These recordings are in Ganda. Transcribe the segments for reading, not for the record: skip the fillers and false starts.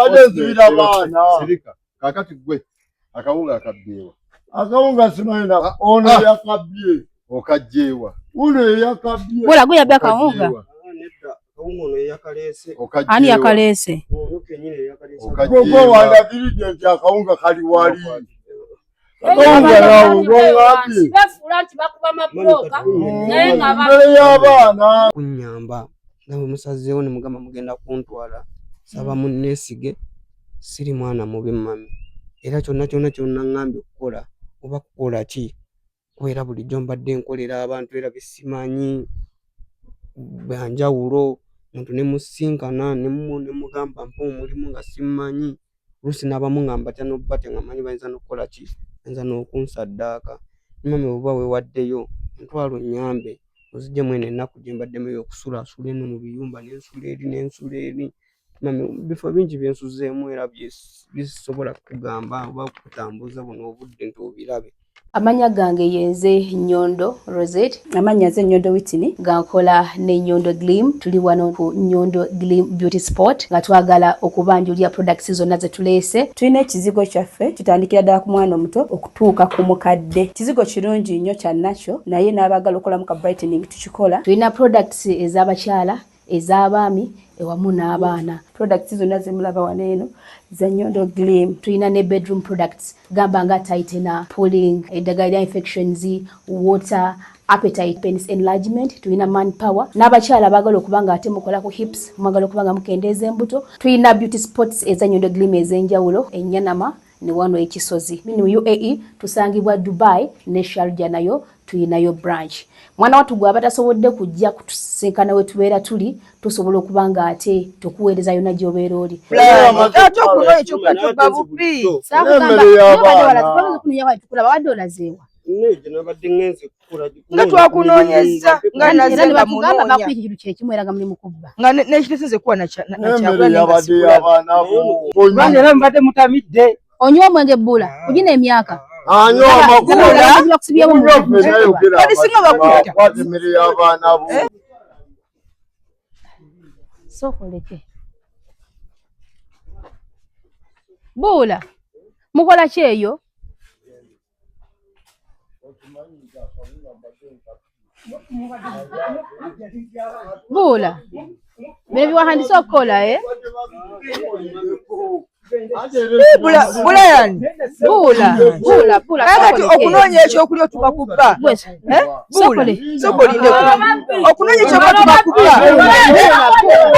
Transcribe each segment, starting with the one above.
Badezira bana. Sirika. Kakati gwe. Akawunga akabyewa. Akawunga simaina ono yakabye. Okajjewa. Uno yakabye. Bola gwe yabya akawunga. Nedda akawunga ono yakalese. Ani yakalese? Ono kenyine yakalese. Gogo wanda dirigenti akawunga kali wali. Akawunga nawo ngombi. Bafula nti bakuba mabloka. Naye mbere y'abaana. Kunyamba. Nawe musazeewo ne mugamba mugenda kuntwala. Saba munneesige. Siri mwana mubi mami. Era kyonna ngambye okukola oba kukola ki era bulijjo mbadde nkolera abantu era bisimanyi banjawulo muntu ne musinkana ne mugamba mpa omulimu nga simanyi oluusi n'abamu ngamba tya n'obbate nga manyi bayinza n'okukola ki bayinza n'okunsaddaaka mami oba wewaddeyo ntwalo nnyambe ozijje mwene ennaku gye mbaddemu ey'okusulaasula eno mu biyumba n'ensula eri mami bifo bingi byensuzeemu era bisobola kugamba oba kutambuza buno obudde nti obirabe. Amanya gange yenze Nyondo Rosette. Amanya ze Nyondo Witini. Gankola ne Nyondo Glim. Tuli wano ku Nyondo Glim Beauty Sport. Nga twagala okubanjulira products zonna ze tuleese. Tulina ekizigo kyaffe kitandikira ddala ku mwana omuto okutuuka ku mukadde. Kizigo kirungi nnyo kya natural naye n'abagala okolamu ka brightening tukikola. Tulina products ez'abakyala, ez'abaami ewamu n'abaana. Products zonna zemulaba wano eno za Nyondo Glim. Tulina ne bedroom products gamba nga tightener, pulling, eddagala infections, water, appetite, penis enlargement. Tulina manpower. N'abakyala abagala okubanga ate mukola ku hips, mwagala okubanga mukendeeza embuto. Tulina beauty spots eza Nyondo Glim ez'enjawulo, Enyanama ne wano ekisozi. Mu UAE tusangibwa Dubai ne Sharjah nayo tuyinayo branch. Mwana watu gwe abatasobodde kujja kutusinkana we tubeera tuli tusobola okubanga ate tukuweereza yonna gy'obeera oli. Tato kuno ekyoka tuba bupi. Babadde olazeewa. Nga twakunoonyeza nga naze bamunoonya. Bakuli ekintu kyekimu era nga mulimu kubba. Nga n'ekiteesinze kuwa Bwana era mbadde mutamidde. Onywa omwenge bbula kugina emyaka. Anyo amakula kati singa bakuta kwatemere y'abaana bo sokoleke bula mukola ki eyo bula bino biwahandise okukola bula yani bula kati okunoonya ekyokulya tukakubba sokolinde okunoonya ekyokulya tukakubba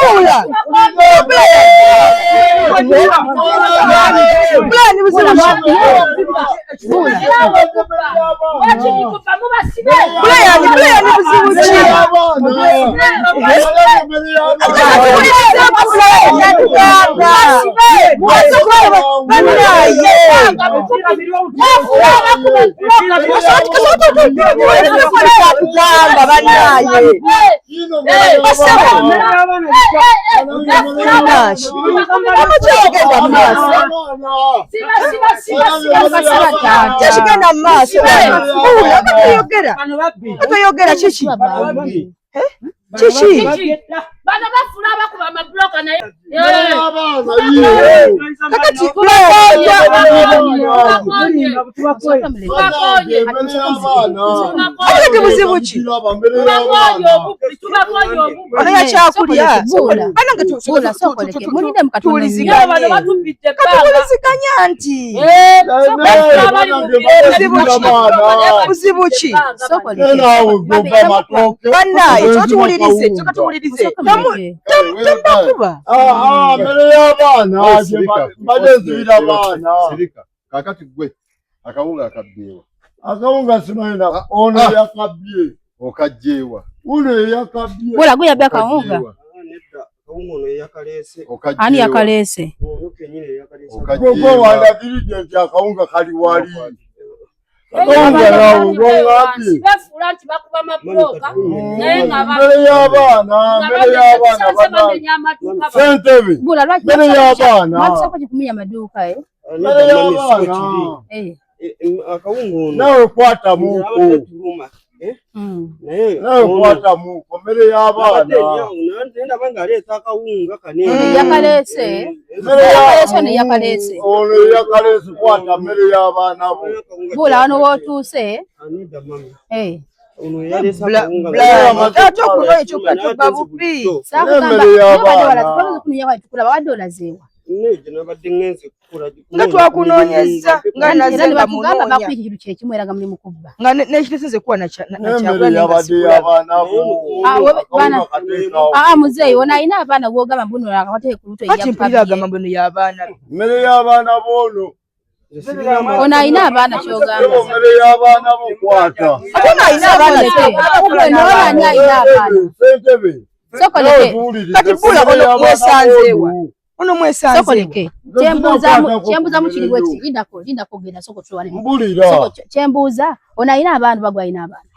bula bula ni buzibu bula yani buzibu Chichi bana bafula bakuba mabloka na kakati ate buzibu ki ono yakyakulya katuliziganya nti buzibu ki bannaye kyotuwulirize temubakuba mbere y'abaana badezira abaana. Kakati gwe akawunga akabyewa. Akawunga simaina ono yakabye. Okajjewa. Uno yakabye. Bola gwe yabya akawunga. Nedda akawunga ono yakalese. Ani yakalese? Ono kenyine yakalese. Gogo wanda dirigenti akawunga kali wali. Akawunga nawo ngombi. bafula nti bakuba mabloka naye nga mbere y'abaana sentebe mbere y'abaana batusako kikumya maduuka mbere y'abaana akawunga ono nawe kwata muko naye kwata mu komere y'abaana nenda banga aleta akawunga kanene yakalese ne yakalese ono yakalese kwata mmere y'abaana bo bula wano wootuuse anida mami ono yalesa akawunga tato kuno ekyuka kyobba bubbi kulaba wadde olazeewa nga twakunoonyeza nga naze nga munoonya bakugamba ekintu kyekimu era nga muli mu kubba nga nekitesinze kuwa n'emmere yabadde y'abaana bo muzeeyi ono alina abaana gwogamba mbuno akabateeke ku luto kati mpulira agamba mbuno y'abaana mmere y'abaana boono ono alina abaana kyogamba mmere y'abaana bo kwata ate ono alina abaana noolani alina abaana ssentebe sokoleke kati bula ono mwesanzeewa ono mwesanzeewa sokoleke kyembuuza mu kiri bweki lindako genda sokotuwane mbulira kyembuuza ono alina abaana bagwa alina abaana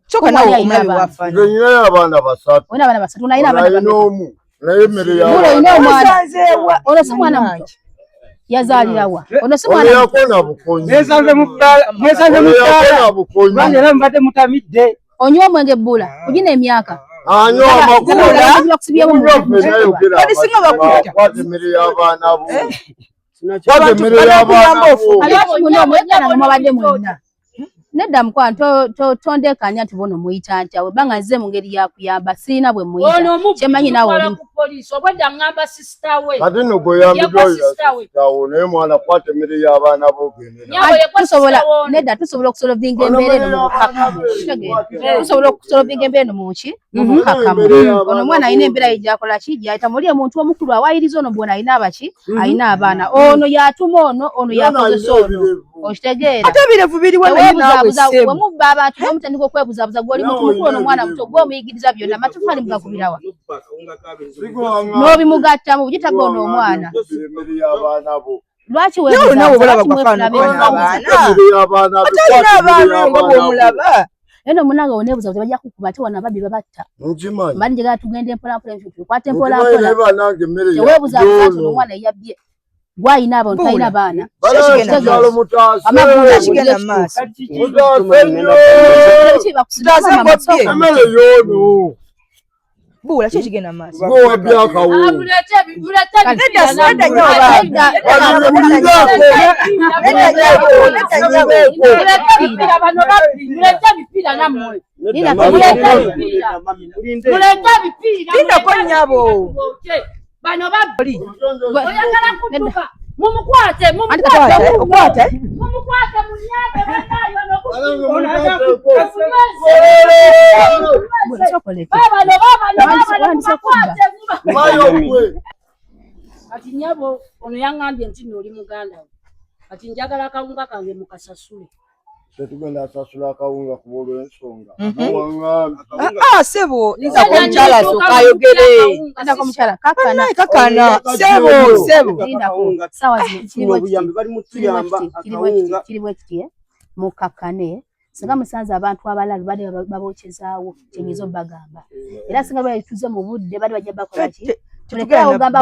soka nawe omulabe wafaana nze nyinayo abaana basatu olina abaana basatu ono alina abaana omu naye emmere olina omwana mwesanzeewa ono si mwana muto yazaalirawa ono si mwana yakona bukonyi mwesanze mubbala kubanga era mubadde mutamidde onywa omwenge bbula kugina emyaka anywa amakula kati singa bakutta kwata emmere y'abaana bo kwata abantu emmere y'abaana bo mubadde mwenna nedda mukwano tondekanya nti bono muyita ntya webanga nze mu ngeri yakuyamba sirina bwe muyita kyemanyi nawe oli kati no gweyambiddwawo naye mwana kwata emmere y'abaana bo tusobola nedda tusobola okusolovinga embeera eno mu bukakamu tusobola okusolovinga embeera eno mu ki mu bukakamu ono omwana alina embeera ye gyakola ki gyayita muli omuntu omukulu awayiriza ono bwona alina abaki alina abaana ono yatuma ono yakozesa ono okitegeera ate ebirevu biriwo naye naawe sseemu wemubba abantu n'omutandika okwebuzaabuza gw'oli muntu mukulu ono omwana muto gw'omuyigiriza byonna amatufaali mugakubirawa n'obimugattamu bugitaga ono omwana emmere y'abaana bo lwaki nawe bulaba gwafaana abaana ate alina abaana nga bw'omulaba eno munange oneebuzabuza bajja kukuba ate wana ababbi babatta nkimanyi mbali njagala tugende mpolampola ebintu tukwate naye mpolampola banange emmere tewebuzaabuza nti ono omwana yabbye gwayina abantu talina baana balakyalo mutaase kigenda mu maaso emmere y'ono buula ki ekigenda mu maaso gwewabbya akawunga nedda nnyo tindako nnyabo mumukwate okwate kati nyabo ono yaŋŋambye nti nno oli muganda we kati njagala akawunga kange mukasasule tetugenda asasula akawunga kuba olw'ensonga sebo ndako omukyala asooka ayogere ndako omukyala kakana kakana sebo sawa obuyambi bali mutuyamba akawunga kiri bwe kiti mukakane singa musanze abantu abalala bade babokyezaawo kyenyiza obbagamba era singa lwalituze mu budde bade bajja bakola ki tulekera ogamba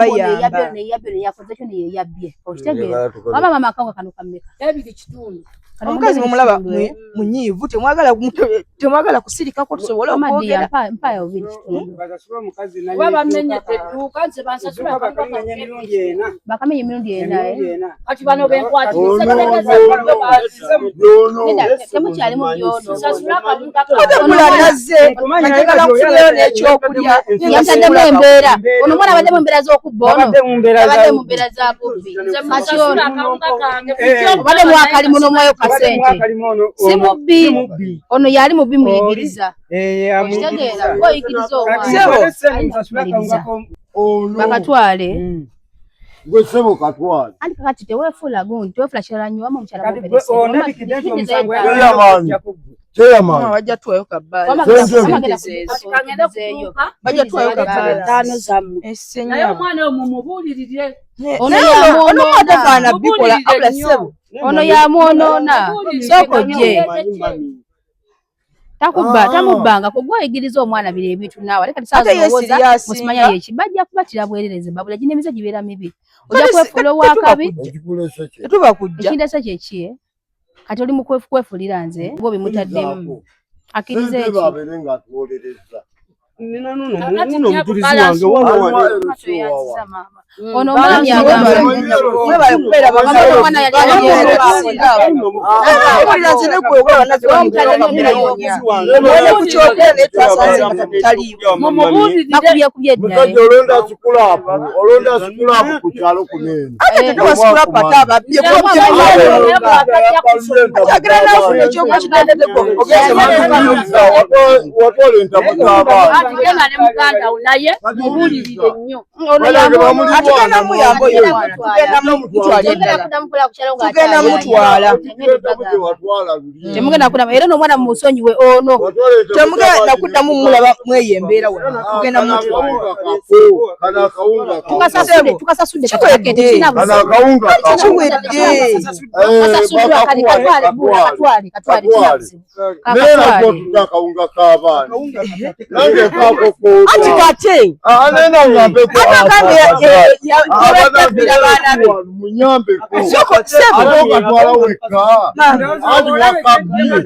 neyabbye neyakoze kyo neyeyabbye okitegeera waba mama akawunga kano kammeka ebiri kitundu omukazi mumulaba munyiivu temwagala kusirikako tusobole okwogera mpaya obiri kitundu kuba bamenyete edduuka nze bansasula bakamenya emirundi ena kati bano benkwatiriza temukyalimu byono sasula akawunga ate mula nazze ayagala kufunayo n'ekyokulya yasaddemu embeera ono omwana abadde mu mbeera z'okubba ono abadde mu mbeera za bubbi kati ono akawunga kange obadde mwakalimu n'omwayo kasente si mubbi ono yali mubbi muyigiriza okitegeera oyigiriza bakatwale gwe ssebo katwale anti kakati teweefula gundi teweefula kirala nnyo wama omukyala kyeyamaani bajja tuwayo kabbaala bajja tuwayo kabbaala ttaano zammwe naye omwana omwo mumubuulirire ono mwatafaana bikola abula ssebo ono yamwonoona sooka ojje tamubbanga kugwayigiriza omwana biri ebintu naawe ate kati saawoza musimanya yeki bajja kubatira bwerereze babula gina emize gibeera mibi ojja kwefula owakabi tetuba kujja ekindese kyeki kati oli mukwefuulira nze ng'obimutaddemu Akirize eki baberenga tuolereza nina nuno mtulizi wange wano ono mwami agamba mwana musajja olonda sikulapu ku kyalo kunene watwala entamu z'abaana Agenda ne muganda naye mubulirire nnyo. Atugenda muyambo yo. Tugenda mutwala. Temugenda kuddamu era n'omwana mumusonyiwe ono. Temugenda kuddamu mulaba mweyembeera wano. Tugenda mutwala. Tukasasudde kakete kana akawunga kiwedde. akawunga k'abaana nange kaako Ati kate. anena ngambeko munyambeko atokatwala wekka andi wakabye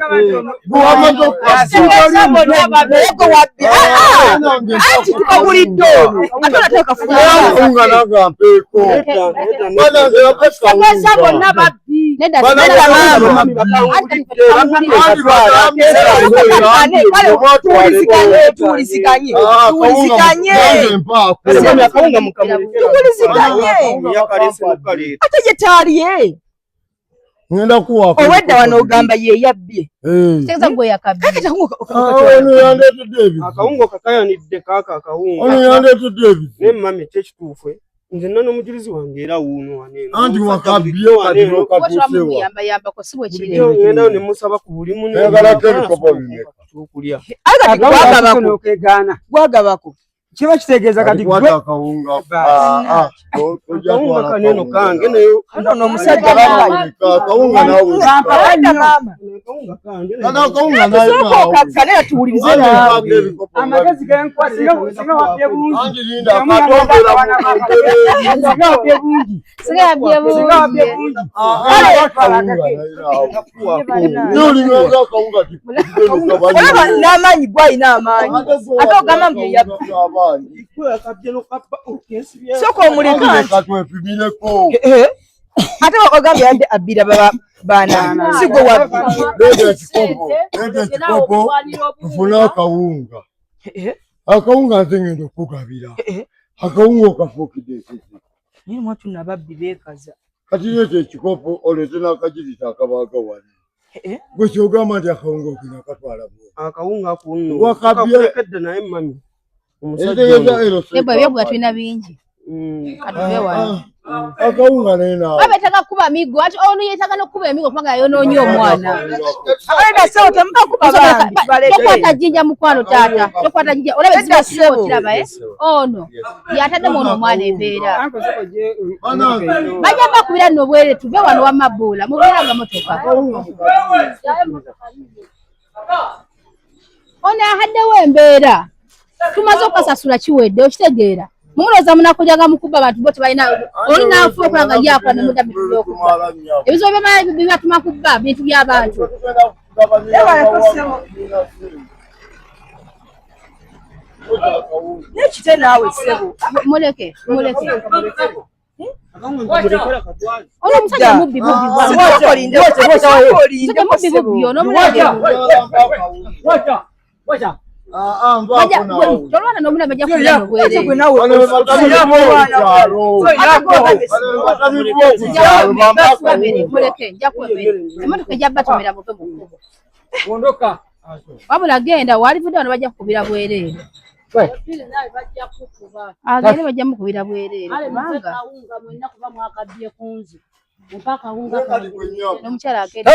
guwamaze Ati tukagulidde ono. Ate onateeka akawunga nangampeeko Tuwuliziganye. Ate gye taaliye. ngenda kuwako Owedda wano ogamba ye yabbye. Tegeza gwe yakabye. ono yandeetedde ebyo akawungo kakayanidde kaaka akawungo ono yandeetedde ebyo ne mami kyekituufu nze nno n'omujulizi wange era wuuno waneno anti wakabye kadiro katuusewa ngenda ne musaba ku buli muno nagalako ebikopo bimeka okulya Gwagabako. Kiba kitegeeza kati kwata akawunga akawunga kaneno kange nayo Ono omusajja bambaye. akawunga nawe Wadda maama. kana akawunga nawe Kale tuwulirize nawe. amagezi g'enkwasi singa wabye bungi. anti linda akatombera Singa wabye bungi. nolinga akawunga Olaba n'amaanyi gw'alina amaanyi. Ate ogamba mbu ye yabbye. Sooka omuleka nti. katwepimileko Ate ogambye yadde abbira baana. Si gwe wabbye. leeta ekikopo tufune akawunga akawunga nze ngenda okugabira akawunga okafuukidde ekisi Naye mwatu nababbi beekaza. kati leeta ekikopo oleete n'akajirita akabaaga wali gwe kyogamba nti akawunga ogenda akatwala akawunga kunno wakabye kakolekkedde naye mami etegeeza ero Ebyo tulina bingi. akawunga naye naawe Abetaka kuba migo ati ono yetaka nokuba emigo kubanga yonoonye omwana. Abaana sewo temukakuba bambi. Tokwata jjinja mukwano taata. Tokwata jjinja. Olaba ekiba kiraba ono yatadde mu omwana embeera. Bajja bakubira nno bwere tuve wano wamabbuula mubeeranga motoka. Ono ahaddewo embeera. Tumaze okukasasula kiwedde okitegeera. Mumuloza munakujaga mukuba abantu bo tebalina oli naafu okulanga yakola ne mudda bintu by'okuba. Ebizo bibatuma kubba bintu by'abantu. Nekite naawe ssebo. Muleke. Ono omusajja mubbi bw'ano. Musajja mubbi ono muleke. Tolwana n'omuna bajja kulya nobwere. Muleke nja kwebere. Emotoka ejja batomera buto mu. Wabula genda walivudde wano bajja kukubira bwereere. Agende bajja mukubira bwereere. Kubanga n'omukyala agenda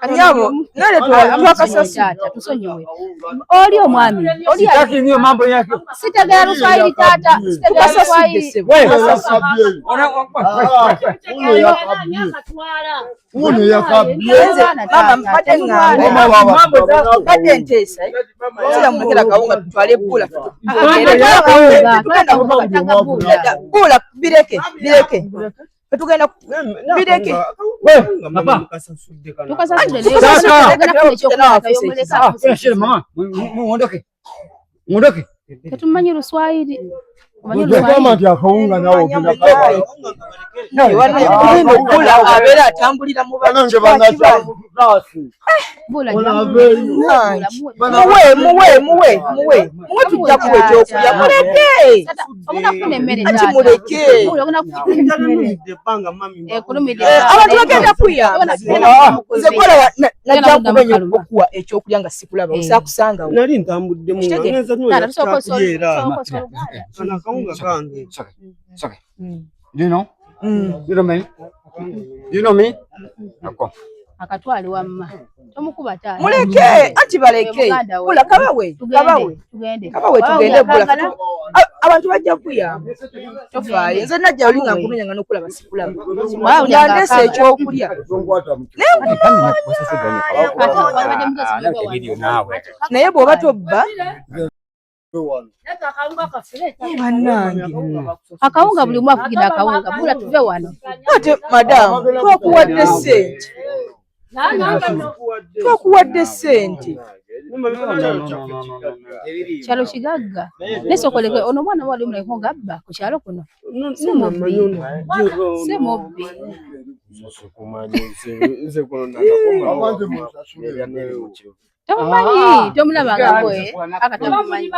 Anyabo, nale taata tusonyiwe. Oli omwami, oli Sitaki niyo mambo yake. sitegera Luswayiri taata, sitegera Luswayiri. uno yakabye mama mpate ng'ambe mpate nteesa sira mulekera kawunga tutwale bbula bbula bireke Tugenda bideke. Papa. Mama, muondoke. Muondoke. Tumanyi Luswahili. Kama ndio akaunga nao bila kaya. Kula abera atambulira mu Banange banasa. Bula. Muwe tujja kuweja okulya muleke. Omuna emmere ati muleke. Abantu bagenda kuyamba. Nze kola najja kumenya okuwa ekyokulya nga sikulaba osakusanga. Nali ntambudde mu ngeza kana kaunga kange. Sorry. You know? You know me? You know me? Nako. Akatwali wamma. Tomukuba taali. Muleke ati baleke. Kula kabawe. Tugende. Bula. Abantu bajja kuyamba. Tofaayo. Nze najja olinga nkumenya nga nokulaba sikulaba. Yandese ekyokulya. Naye bw'oba tobba akawunga buli mwaka kugira akawunga bula tuve wano. Ate madam twakuwadde ssente. Twakuwadde ssente. Kyalo kigagga. Nesokoleke ono mwana wali muleko ngabba ku kyalo kuno. Semobbi. Tomumanyi, tomulabanga gwe akatamumanyi.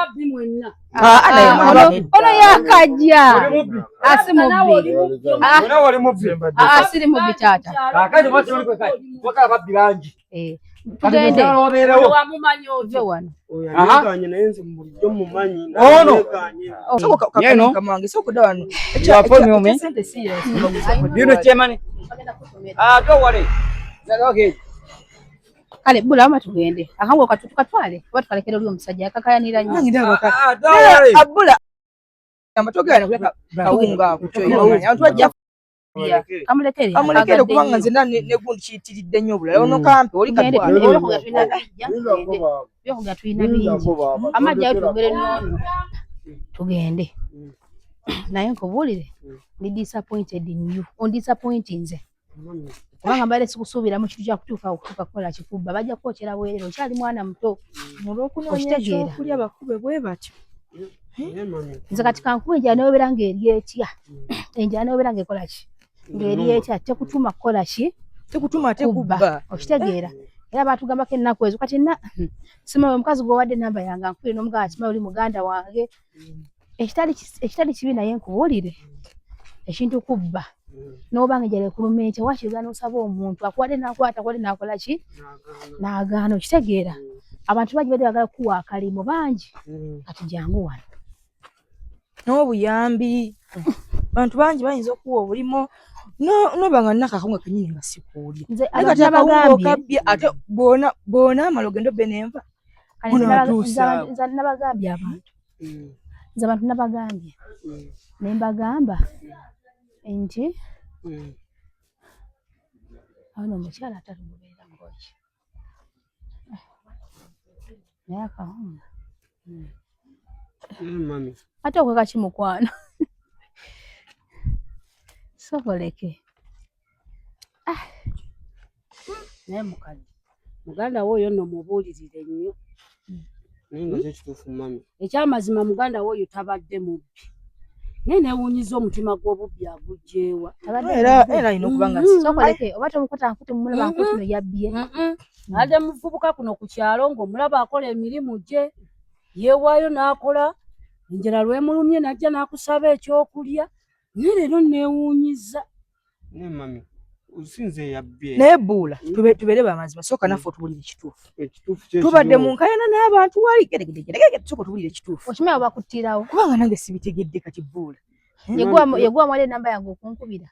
Ono yakajja. Asi mubbi. Asiri mubbi taata. Tugende. Ove wano. Kale bula ama tugende. Ahango katwale. Watu kalekera oli omusajja akakayanira nnyo. Abula. Amatogera kuleka kawunga kuchoyo. Abantu bajja kamulekere kubanga nze ne gundi kiyitiridde nnyo obulala ono kampe oli katwale. Byokuga tuyina bingi. Amajja tugere nnono. Tugende. Naye nkubuulire. Ndi disappointed in you. On disappointing nze. Kubanga mbale sikusuubiramu kitu kya kutuuka kukola kikubba bajja kwokera bwerero kyali mwana muto olw'okunoonyeza okulya bakube bwe batyo. Nze kati kankube enjala neweebera ng'eri etya enjala neweebera ng'ekola ki ng'eri etya tekutuma kukola ki tekutuma tekubba okitegeera era baatugambako ennaku ezo kati simawe omukazi gwewadde enamba yange ankubire n'omugamba simawe oli muganda wange ekitali kibi naye nkubuulire ekintu kubba n'obanga enjala ekuluma ekya wakiruga n'osaba omuntu akuwadde n'akwata akuwadde n'akola ki n'agaana okitegeera abantu bangi badde bagala kuwa akalimo bangi kati jangu wano n'obuyambi abantu bangi bayinza okuwa obulimo n'obanga nnaka akawunga kenyini nga sikuulya kati akawunga okabbye ate boona amala ogenda obbe n'enva nze nabagambye abantu nze abantu nabagambye ne mbagamba nti ono omukyala atalimubeera ngoki naye akawunga ate okweka kimukwano soboleke naye mukazi muganda wo oyo nno mubuulirire nnyo ekyamazima muganda wo oyo tabadde mubbi naye neewuunyiza omutima gw'obubbi agugjeewa era alina okuba nga soboleke oba tomukwata nkuti mumulaba nkuti no yabbye adde muvubuka kuno ku kyalo ng'omulaba akola emirimu gye yeewaayo n'akola enjala lwemulumye najja n'akusaba ekyokulya naye leero neewuunyiza naye buula tubeere bamazima sooka naffe otubuulire ekituufu tubadde mu nkayana n'abantu wali geregere sooka otubuulire ekituufu okimanyi bakuttirawo kubanga nange sibitegedde kati buula yeguwa mwali enamba yange okunkubira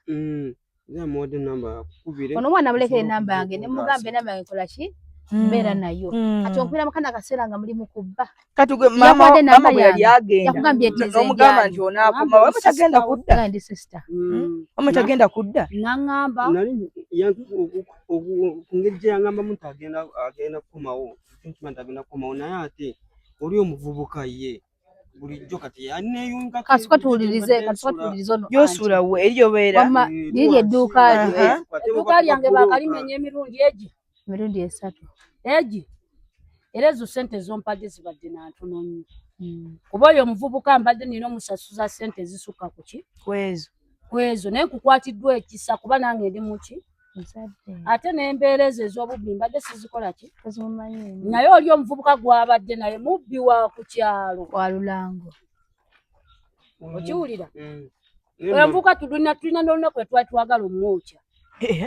ono omwana mulekere enamba yange ne mugamba enamba yange kola ki mbeera nayo kati onkubira mukana akaseera nga muli mu kubba kati gwe mama bwe yali agenda n'omugamba nti onaakoma we mutagenda kudda ndi sister mutagenda kudda n'aŋŋamba kungeri yangamba muntu agenda kukomawo nkimanyi agenda kukomawo naye ate oli omuvubuka ye bulijjo kati yaneyunga kasuka tuwulirize ono yosula we eriyo beera liri edduuka lyo edduuka lyange bakalimenya emirundi emirundi 3 egi era ezo ssente zompadde zibadde nantono nnyo kuba oyo omuvubuka mbadde nina omusasuza ssente zisukka ku ki kwezo naye nkukwatiddwa ekisa kuba nange ndi muki ate n'embeera ezo ez'obubbi mbadde sizikola ki naye oli omuvubuka gwabadde naye mubbi wa ku kyalo wa Lulango okiwulira oyo omuvubuka tulina n'olunaku lwe twali twagala omwokya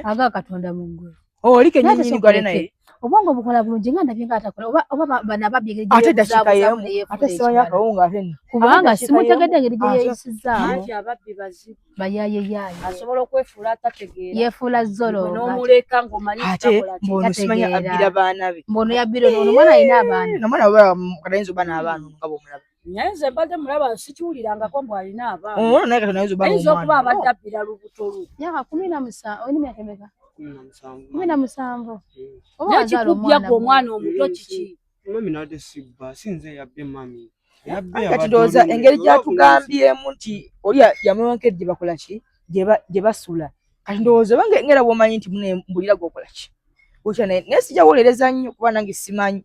aga Katonda mu ggwe oli kenyini gwale naye obwongo bukola bulungi nga ndabye nga atakola oba bana babye ate dakika yemu ate siwanya akawunga ate kubanga simutegedde ngeri gye yeeyisizaamu ababbi bazibu bayayeyaye asobola okwefuula atategeera yeefuula zolo n'omuleka ng'omanyi kitakola mbono simanya abbira baana be mbono yabbira ono omwana alina abaana nomwana bwa kadayinza oba n'abaana nga bw'omulaba naye nze mbadde mulaba sikiwulirangako mbu alina abaana ono naye kati nayinza oba ayinza okuba abadde abbira lubuto lwe myaka 17 olina myaka emeka 17 nakikubyako omwana omuto kiki mami nadde sibba sinze yabbe mami kati ndowooza engeri gyatugambyemu nti oli yamuwankedde gye bakola ki gye basula kati ndowooza oba ngera bw'omanyi nti mbulira gwokola ki okya naye sijawolereza nnyo kuba nange simanyi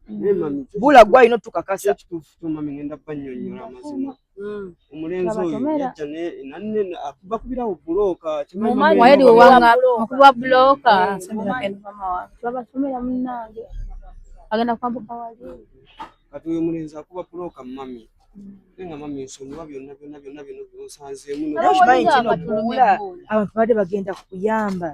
bula gwe alina otukakasa ekituufu mami ngenda bannyonnyola amazima omulenzi oyo yajja bakubirawo bulooka wayeri wewanga mukuba bulooka babasomera munnange agenda kwambuka wali kati oyo mulenzi akuba bulooka mami nga mami nsonyiwa byonna byonsanzeemu nokimanyi kino buula abantu badde bagenda kuyamba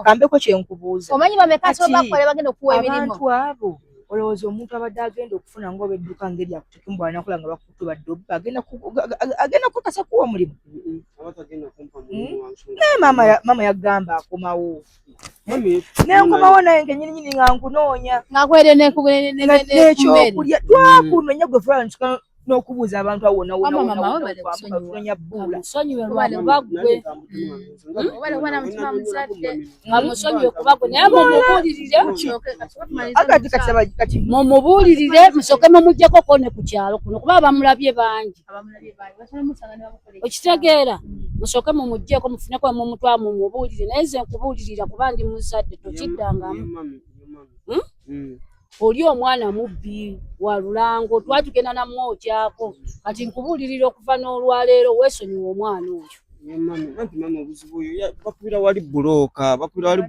kambeko kyenkubuuza omanyi bamekasi bakole bagenda okuwa emirimu abantu abo olowooza omuntu abadde agenda okufuna ngaoba edduka ngeri akuteka mbwana nakola nga bakutu baddoba agenda kukasa kuwa omulimu naye mama yagamba akomawo nenkomawo naye ngenyininyini nga nkunoonya ngakwere nekyokulya twakunoonya gwe fulani n'okubuuza abantu awo wona buula musonyiwe kuba gwe naye mumubuulirire musooke mumugyeko kone ku kyalo kuno kuba bamulabye bangi okitegeera musooke mumugyeko mufuneko mumutwala mumubuulire naye nze nkubuulirira kuba ndi muzadde tokiddangamu oli omwana mubbi wa Lulango twatugenda namwokyako kati nkubuulirira okuva n'olwaleero weesonyiwa omwana oyo mama obuzibu oyo bakubira wali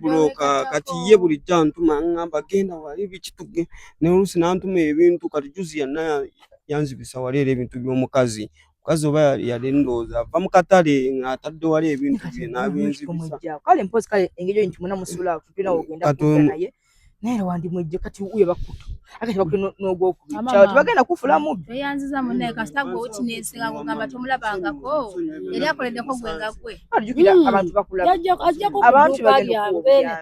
bulooka kati ye bulijjo antuma ngamba genda wali bikituge n'oluusi n'antuma ebintu kati juzi yanna yanzibisa wali era ebintu by'omukazi mukazi oba yali ndowooza ava mu katale ng'atadde wali ebintu bye n'abinzibisa kale mpozi kale engeri eyo nti muna musula tutulina ogenda kudda naye naye wandi mwejje kati uye bakutu akati bakutu n'ogwokubiri kyalo tebagenda kufula mubbi weyanziza munnaye kasita gwe okineesinga ng'ogamba tomulabangako yali akoleddeko gwe nga gwe alijukira abantu bakulaba abantu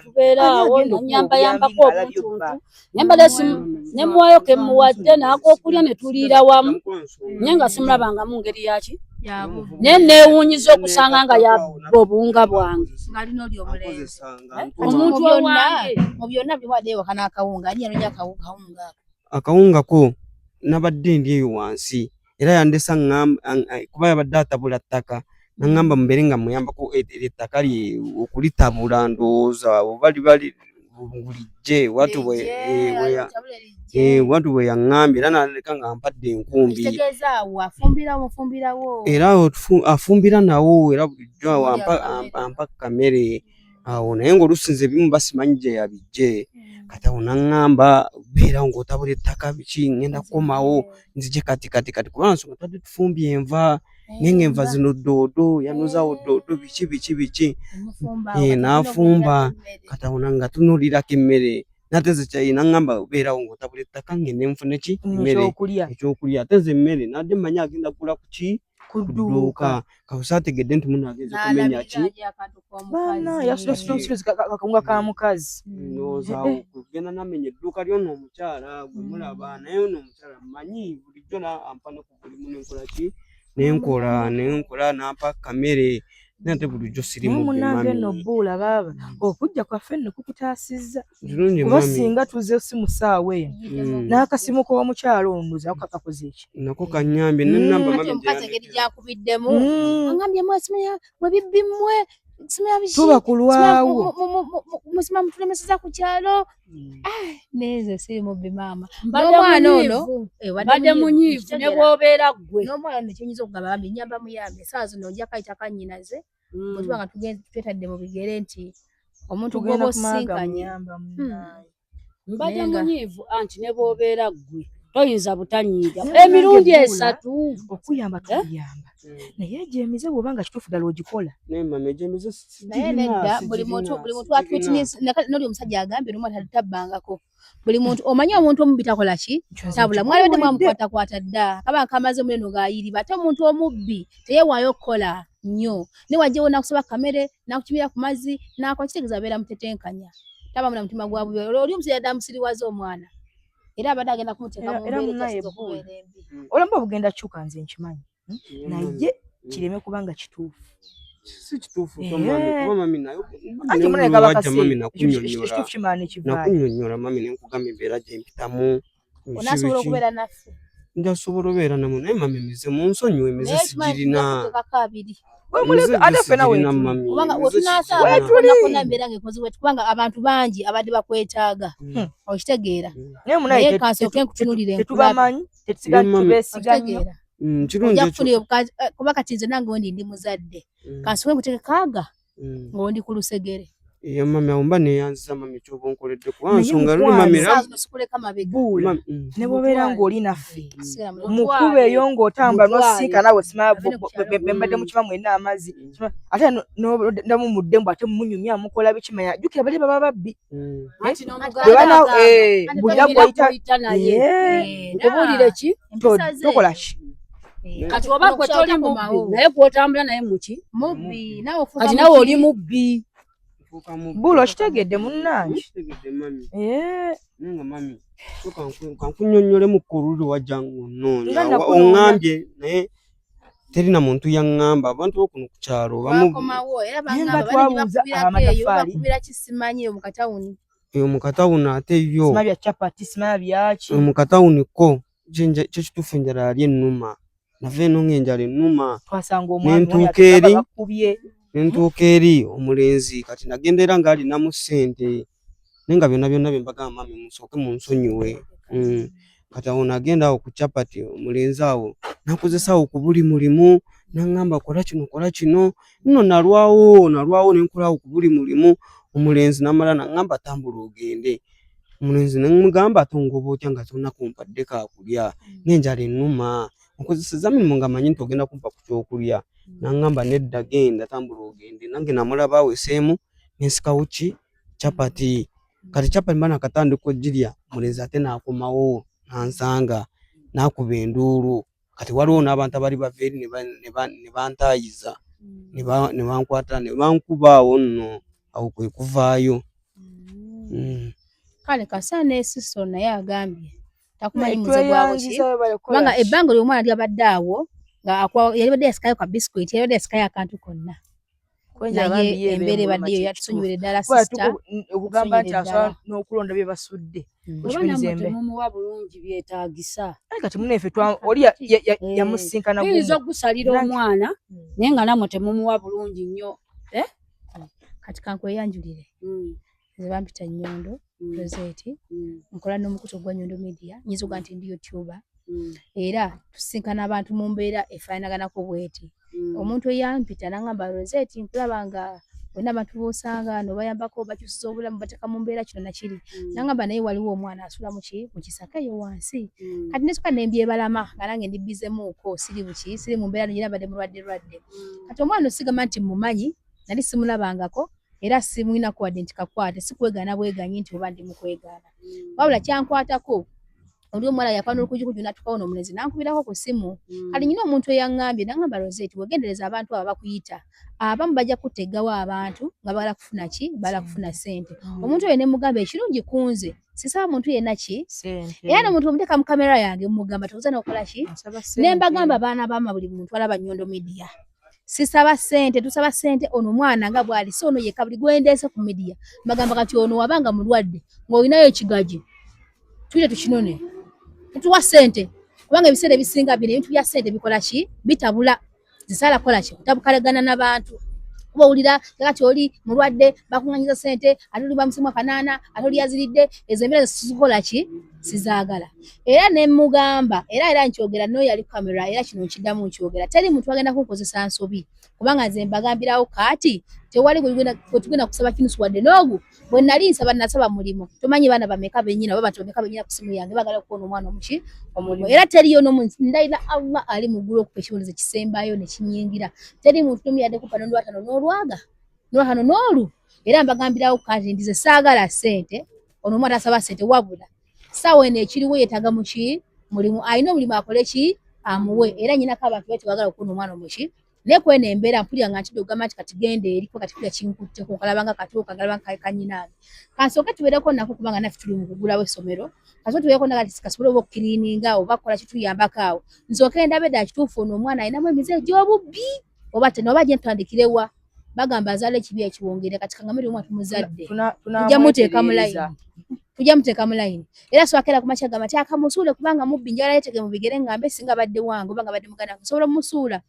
tubeera awo nanyambayambako obuntuntu nembalesimu nemuwayo kemuwadde n'akokulya ne tuliira wamu naye nga simulabanga mu ngeri yaki naye neewuunyiza okusanga nga yabba obuwunga bwange ng'alina oli omulenzi omuntu owange mu byonna biwadde ewaka n'akawunga ani yanonya akawunga akawunga ko nabadde ndi eyo wansi era yandesa kuba yabadde atabula ttaka naŋŋamba mubeere nga muyambako ettaka lye okulitabula ndowooza oba libali bulijje watu bwe yaŋŋambye era naleka nga mpadde enkumbi era afumbira nawo era bulijjo awo ampa kamere awo naye ng'olusinze ebimu basimanyi gye yabijje kati awo naŋŋamba beera ng'otabula ettaka biki ŋŋenda kukomawo nzije kati kubanga nsonga twadde tufumbye enva naye ng'enva zino doodo yanozaawo doodo biki n'afumba kati awo nga tunuulirako emmere nate nze kyayina ŋŋamba beerawo ng'otabula ettaka ngende nfune ki emmere ekyokulya ate nze emmere nadde mmanyi agenda kugula ku ki ku dduuka kabusa ategedde nti muno ageze kumenya ki akawunga ka mukazi ndowooza kugenda namenya edduuka lyonna omukyala gwe mulaba naye ono omukyala mmanyi bulijjo ampa ne ku bulimu nenkola ki nenkola nampa kamere nate bulijjo siri mubbi munange mami no bula baba okujja kwaffe nno kukutaasizza kirungi kuba mami singa tuze si musaawa eno n'akasimu k'omukyalo onuuza ako kakakoze eki nako kanyambye nenamba ate mami omukazi engeri gyakubiddemu angambye mwesimu mwe bibbi mmwe simu biki tuba ku lwawo musima mutulemeseza ku kyalo nezo siri mubbi maama n'omwana ono badde munyiivu ne bw'obeera ggwe n'omwana ono kyenyinza okugamba bambi nyamba muyambe esaawa zino ojja kayita kannyinaze bwe tuba nga twetadde mu bigere nti omuntu gwoba osinkanye mbadde munyiivu anti ne bw'obeera ggwe toyinza butanyiiga emirundi 3 okuyamba tuyamba naye ejemize bw'oba nga kituufu ddala ogikola naye mami ejemize naye nedda buli muntu noli omusajja agambye n'omwana tabbangako buli muntu omanyi omuntu omubbi takola ki tabula mwalabadde mwamukwatakwata dda kaba kamaze muleno gaayiriba ate omuntu omubbi teyewaayo okukola nnyo ne wajjewo nakusaba kamere nakukimira ku mazzi nakola kitegeeza abeera mutetenkanya tabamu na mutima gwa bubi oli omusajja dda musiriwaza omwana era abadde agenda kumuteeka mu mbeera okubeera embi olamba obugenda kyuka nze nkimanyi naye kireme kubanga kituufu si kituufu kuba mami nayo ati muna gabakasi mami ekituufu kimana ekivaayo nakunyonyola mami nenkugamba embeera gye mpitamu onaasobola okubeera naffe njasobola obeera namu naye mami mize munsonyiwe mize sigirina ate ffe nawe kubanga otunaasaako mbeera ngaekoziwe kubanga abantu bangi abadde bakwetaaga okitegeera naye kansooke nkutunulire tetubamanyi tetubeesiganya kuba kati nze nange wendi ndi muzadde kansooke nkuteeke kaaga ng'ondi ku lusegere iyo mami awo mba neyanziza mami kyoba onkoledde kubanga nsonga luli mami sikuleka mabega buula ne bw'obeera ng'oli naffe mukuba eyo ng'otambula n'osinkana nawe bembadde mukima mwenna amazzi ate ndamu muddembu ate mumunyumya mukola bikimanya jjukira bali baba babbi bulira gw'oyita okubuulira ki tokola ki kati oba gwe toli mubbi naye gw'otambula naye muki mubbi kati nawe oli mubbi bulo okitegedde munnange nga mami kankunyonyole mu kululi wajja ngonoonya oŋŋambye naye terina muntu yaŋŋamba abantu bokuno ku kyalo eyo mu katawuni ate yo mu katawuni ko kyekituufu enjala yali ennuma nava eno ng'enjala ennuma nentuuka eri omulenzi kati nagendera ng'alinamu ssente naye nga byonna byonna bye mbagamba mami musooke munsonyiwe kati awo nagenda awo ku capati omulenzi awo nakozesa awo ku buli mulimu naŋŋamba kola kino nno nalwawo nenkola awo ku buli mulimu omulenzi namala naŋŋamba tambula ogende omulenzi nemugamba ate ngoba otya nga tonna kumpadde kakulya n'enjala ennuma nkozeseza mirimu nga manyi nti ogenda kumpa ku kyokulya naŋŋamba nedda genda tambula ogende nange namulaba aweseemu nensikawo ki capati kati capati mba nakatandika ogirya mulenzi ate nakomawo nansanga nakuba enduulu kati waliwo n'abantu abali bava eri ne bantayiza ne bankwata ne bankubaawo nno awo kwe kuvaayo kale kasaana esiso naye agambye takumanyi muze gwaboki kubanga ebbanga ly'omwana lyabadde awo yali badde yasikayo ka biscuit yali badde yasikayo akantu konna naye embeera ebaddeyo yatusonyiwere ddala sisita okugamba nti asobola n'okulonda bye basudde mumuwa bulungi byetaagisa kati muneefe oli yamusinkana kiyinza okusalira omwana naye nga namwe temumuwa bulungi nnyo kati kankweyanjulire nze bampita Nyondo Rosette nkola n'omukutu gwa Nyondo Media nyizuga nti ndi YouTuber era tusinkana abantu mu mbeera efaanaganako bweti omuntu eyampita n'angamba Rosette nkulaba nga wena abantu b'osanga n'obayambako bakyusiza obulamu bateeka mu mbeera kino nakiri n'angamba naye waliwo omwana asula mu kisaka eyo wansi kati nesuka nembyebalama nga nange ndi bizemuuko siri mu mbeera nyina badde mulwadde kati omwana osigama nti mumanyi nali simulabangako era simwinako wadde nti kakwate sikwegaana bweganyi nti oba ndi mukwegaana wabula kyankwatako oli omwana yapaana olukujikuju natukawo n'omulenzi nankubirako ku simu kati nyina omuntu eyaŋŋambye n'angamba Rosette wegendereza abantu abo bakuyita abamu bajja kutegawo abantu nga bagala kufuna ki bagala kufuna ssente omuntu oyo ne mugamba ekirungi kunze sisaba muntu yenna ki era n'omuntu omuteeka mu kamera yange mugamba tuuza n'okola ki ne mbagamba abaana baama buli muntu alaba Nyondo Media sisaba sente tusaba sente ono mwana nga bwali so ono ye kabuli gwendese ku media magamba kati ono wabanga mulwadde ng'olinayo ekigaji tuje tukinone tuwa sente kubanga ebiseera ebisinga bino ebintu bya sente bikola ki bitabula zisala kola ki kutabukalagana n'abantu bawulira kati oli mulwadde bakunganyiza sente atuli bamusimu akanana atuli yaziridde ezo embeera zikola ki sizaagala era ne mugamba era nkyogera no yali kamera era kino nkiddamu nkyogera teri muntu agenda kunkozesa nsobi kubanga nze mbagambirawo kati tewali tugenda kusaba kinusu wadde n'ogu bwe nali nsaba nasaba mulimo tomanyi baana bameka bennyina baba bameka bennyina ku simu yange bagala okukoona omwana omuki omulimo era teriyo ndayina Allah ali mu ggulu okupa ekibonerezo kisembayo ne kinyingira teri muntu n'omu yadde kupa n'olwatano n'olwaga n'olwatano n'olu era mbagambirawo kati ndize saagala ssente ono omwana asaba ssente wabula sawa eno ekiriwo yeetaga muki mulimu alina omulimu akole ki amuwe era nyinako abantu bati bagala okukoona omwana omuki naye kweno embeera mpulira nga nkidde ogamba nti kati genda eriko kati kulya kinkutteko kalabanga katuuka kalabanga kanyinaange kansooke tubeereko nako kubanga naffe tuli mu kugulawo essomero kansooke tubeereko nakati kasobole oba okukiriininga oba kukola kituyambako awo nsooke ndabe ddala kituufu ono omwana alinamu emize egy'obubbi oba oba gye ntutandikirewa bagamba azaala ekibi ekiwongere kati kangamire omwana tumuzadde tujja muteeka mu layini era swakera ku makya gamba akamusuule kubanga mubbi njala yeetege mu bigere ngambe singa badde wange oba nga badde muganda nsobola omusuula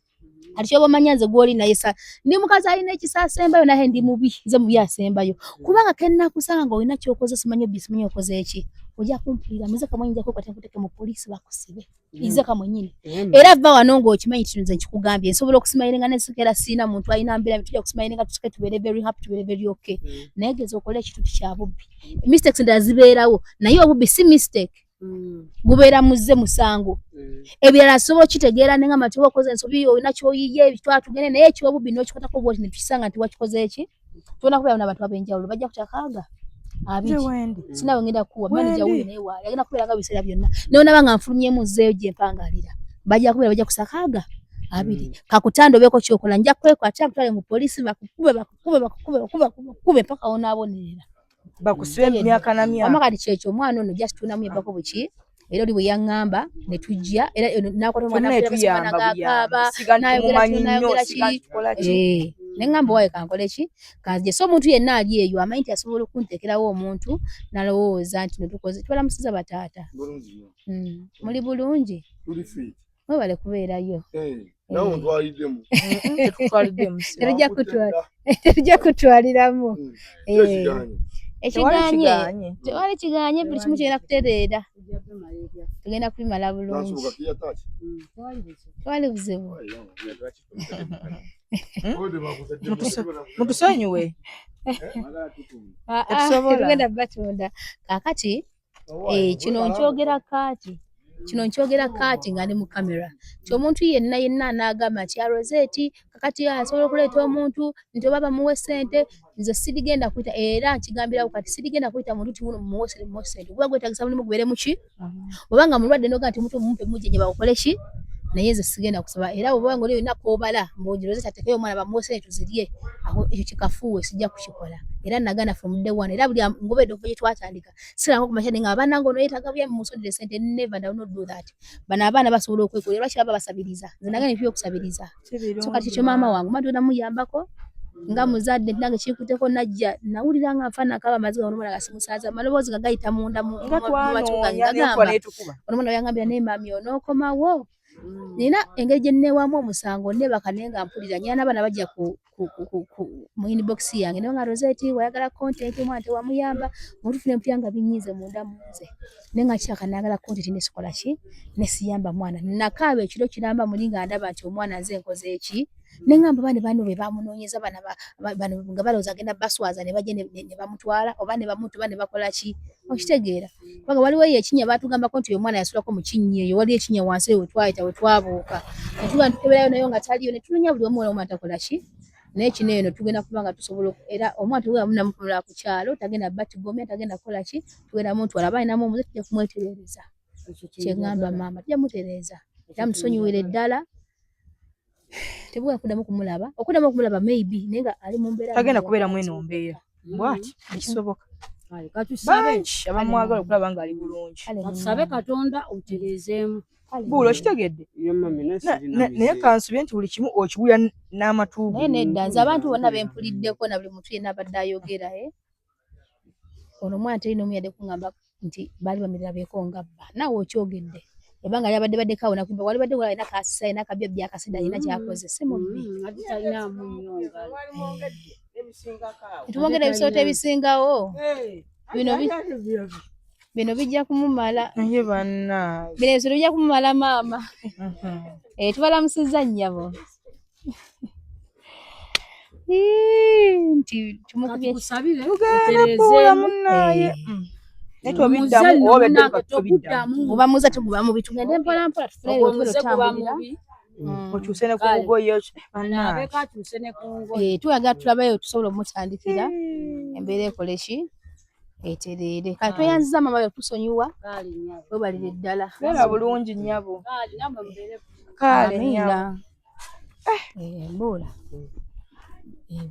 ati kyoba omanya nze gw'oli naye ndi mukazi alina ekisa asembayo naye ndi mubi nze mubi asembayo kubanga kennakusanga nga olina kyokoze simanyi obbi simanyi okoze eki ojja kumpulira muze kamwe njja kwekwata nkuteeke mu poliisi bakusibe ize kamwe nyini era vva wano ng'okimanyi kino nze nkikugambye nsobola okusimayirenga nesikera siina muntu alina mbeera tujja kusimayirenga tusike tubeere very happy tubeere very okay naye geza okola ekintu kya bubbi mistakes endala zibeerawo naye obubbi si mistake gubeera muzze musango ebirala asobola okitegeera nenga mati oba okoze ensobi olina kyoyiye ebitwatugende naye ekyobubbi n'okikotako bwoti ne tukisanga nti wakikoze eki tubona kubeera n'abantu ab'enjawulo bajja kutakaaga abiri sinawe ngenda kuwa manager wuyo naye waali agenda kubeera nga biseera byonna naye onaba nga nfulumyemu zzeeyo gye mpangalira bajja kubeera bajja kusakaaga abiri kakutanda obeeko kyokola nja kwekwata kutwale mu poliisi bakukube mpaka onaabonerera bakusibe myaka na myaka amakati kyekyo omwana ono just tunamu ebako buki era oli bwe yaŋŋamba ne tujja era nakwata omwana gakaaba nayogera ki ne ŋŋamba waawe kankole ki kanzije so omuntu yenna ali eyo amanyi nti asobola okunteekerawo omuntu nalowooza nti netukoze tubalamusiza bataata muli bulungi mwebale kubeerayo terujja kutwaliramu ekiganye tewali kiganye buli kimu kirina kutereera tugenda kubimala bulungi tewali buzibu mutusonyiwe tugenda batunda kakati kino nkyogera kaati nga ndi mu kamera ti omuntu yenna anaagamba nti Rosette kakati asobola okuleeta omuntu nti oba bamuwe ssente nze sirigenda kuyita era nkigambirawo kati sirigenda kuyita muntu ti muno mumuwe ssente kuba gwetagisa mulimu gubeere muki obanga mulwadde noga nti omuntu mumpe mujjenye bakole ki naye nze sigenda kusaba era obanga oli olina koobala mbongi Rosette ateekeyo omwana bamuwe ssente tuzirye aho ekyo kikafuuwe sijja kukikola era nagana from day one era buli ngobedde okuva gye twatandika siranga ku makyane nga abaana ngono yeetaga bya mumusondere ssente never I will not do that bano abaana basobola okwekolera lwaki baba basabiriza nze nagana ebyo okusabiriza so kati kyo maama wange madu namuyambako nga muzadde nange kikuteko najja nawulira nga nfaana akaba amaziga ono mwana gasimusaza maloboozi nga gayita munda mu gagamba ono mwana yangambira naye mami onookomawo nina engeri gye nneewaamu omusango nebaka naye nga mpulira nyina n'abaana bajja mu inbox yange naye nga Rosette wayagala content omwana tewamuyamba mutuufu ne mpulira nga binyiize munda munze naye nga kyaka naagala content nesikola ki nesiyamba mwana nakaaba ekiro kiramba muli nga ndaba nti omwana nze nkoze eki nengamba bane be bamunoonyeza bano nga balowooza agenda baswaza ne bajja ne bamutwala oba ne bamutuba ne bakola ki okitegeera kubanga waliwo eyo ekinnya baatugambako nti oyo omwana yasulako mu kinnya eyo wali ekinnya wansi eyo wetwayita wetwabuuka netuba ntukeberayo nayo nga taliyo ne tunonya buli omu omwana takola ki naye kino eno tugenda kuba nga tusobola era omwana tugenda munamukumula ku kyalo tagenda batigomya tagenda kukola ki tugenda mutwala balinamu omuze tujja kumweterereza kyengamba maama tujja mutereeza era mutusonyiwire ddala tebugenda kuddamu okumulaba maybe naye nga ali mu mbeera tagenda kubeera mweno mbeera bwati ekisoboka bangi abamwagala okulaba ng'ali bulungi. Katusabe Katonda otereezeemu. Buulo kitegedde naye kansubye nti buli kimu okiwulira n'amatu naye nedda nze abantu bonna bempuliddeko na buli muntu yenna abadde ayogera ono omwana terina omu yadde kuŋŋamba nti baali bamirirabeeko nga bba naawe okyogedde ebanga lyabadde baddeko awo nakumba wali badde alina kasisa alina kabya byakasida alina gyakoze si mubbi tubongera ebisooto ebisingawo bino bijja kumumala naye banna bino ebisooto bijja kumumala maama tubalamusizza nnyabo nti tusabire tugerebuula munnaye naye tobiddamu obedde tobiddamu oba muza tuguba mu bitu ngende mpola mpola tufune otambulira okyuse ne ku bugoye tuyagala tulabayo tusobola omutandikira embeera ekole ki etereere kale tweyanziza maama byo tusonyiwa webalire ddala era bulungi nnyabo kale nnyabo mbuula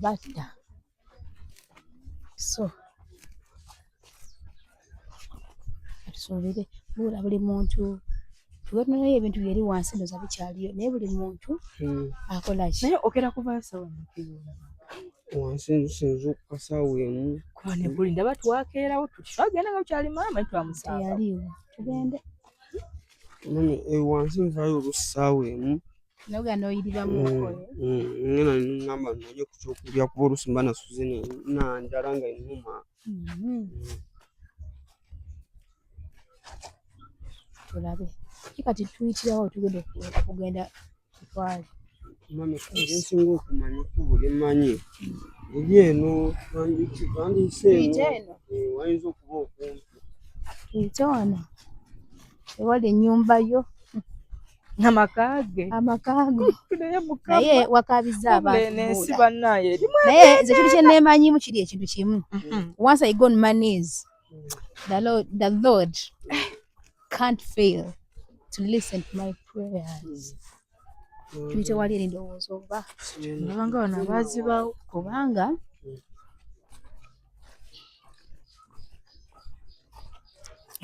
batta so tusobere buula buli muntu tuwetunayo ebintu byeri wansi ndoza bikyaliyo naye buli muntu akola ki naye okera kuva sawa wansi nsinza okukasaawo emu kwane buli ndaba twakeerawo twagenda nga bukyali maama twamusaawa teyaliwo tugende mami wansi nvaayo olussaawo emu noga noyirira mukole ngena ningamba noye ku kyokulya kuba oluusi mba nasuze nanjala nga ennuma tulabe kikati tuyitirawo tugenda kugenda kitwale mami ensinga okumanya ekkubo lyemmanyi eri eno twandiseeno wayinza okuba okumpi tuyite wano ewali ennyumba yo amakage naye wakabiza abanensi bannaye naye nze kintu kyenneemanyimu kiri ekintu kimu once I go on my knees the Lord can't fail to listen to my prayers tuyite wali eri ndowooza oba abanga bano abaazibawo kubanga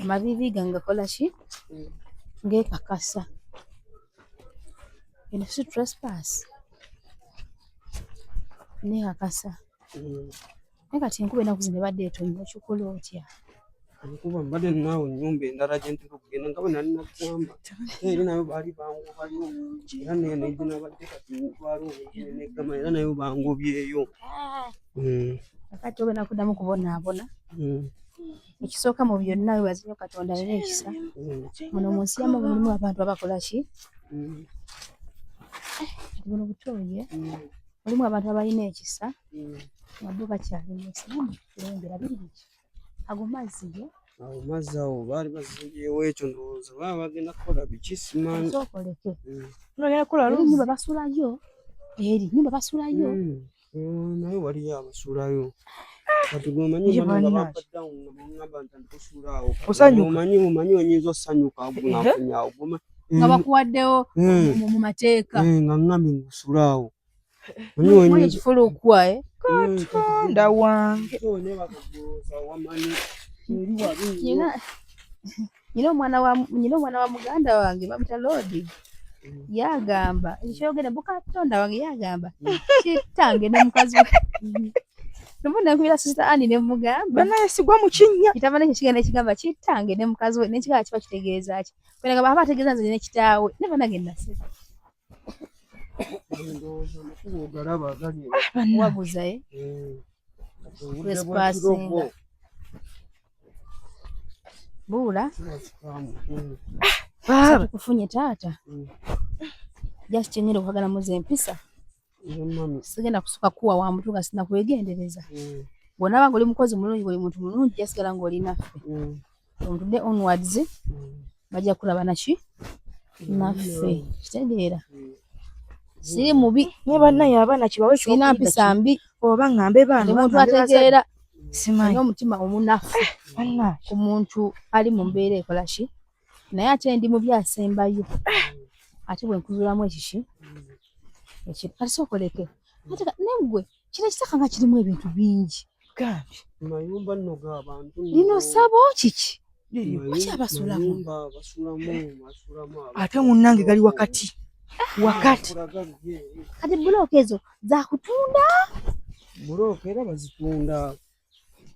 amabibi gange gakola ki ngekakasa eno si trespass nekakasa naye kati enkuba enaku zino ebadde etonnya okikola otya kuba mbadde naawe ennyumba endala gye ntera okugenda nga bwe nali nakugamba eri nayo baali bangobayo era neno eginabadde kati mitwala obunegama era nayo bangobyeyo kakati obe nakuddamu kubonaabona ekisooka mu byonna webaza nnyo Katonda alina ekisa muno mu nsi yamu mulimu abantu abakola ki buno butoye mulimu abantu abalina ekisa nga bo bakyali mu nsi kulembera biri biki ago mazzi awo mazzi awo baali bazimbyewo ekyo ndowooza baba bagenda kukola biki simanyi sookoleke nyumba basulayo eri nyumba basulayo naye waliyo abasulayo kati gomanyi bano bapadawunabangamba nti andikusulaawo omanyi oyinza osanyuka gunafunyawo nga bakuwaddewo mu mateeka nga ngambe ngusulaawo manyi ekifuluukwa Katonda wange nyina omwana wa muganda wange bamuta Lodi yagamba ekyogere Katonda wange yagamba kitange n'omukazi nomuna kubira sister Annie ne mugamba naye sigwa mu kinnya kitama n'ekyo kigenda ekigamba kitange ne mukazi we n'ekigaba kiba kitegeeza ki kwera baba ategeeza nze ne kitaawe ne banage nase waguza trespassing buula kufunye taata just chengere okagala muze empisa sigenda kusuka kuwa wa mtu nga sina kwegendereza bwona bango oli mukozi mulungi oli muntu mulungi yasigala ngo oli naffe omuntu de onwards bajja kulaba naki naffe kitegeera siri mubi ne bannaye abaana kibawe sina mpisa mbi oba ngambe baana omuntu ategeera simanyi omutima omunafu ku muntu ali mu mbeera ekola ki naye ate ndi mu byasembayo ate bwe nkuzulamu ekiki ati sookoleke nemgwe kino ekitaka nga kirimu ebintu bingi Gambi. Mayumba nno g'abantu. Lino ssabo kiki? Kuki abasulamu? Basulamu. Ate munnange gali wakati. Wakati. Kati bulooka ezo za kutunda? Bulooka era bazitunda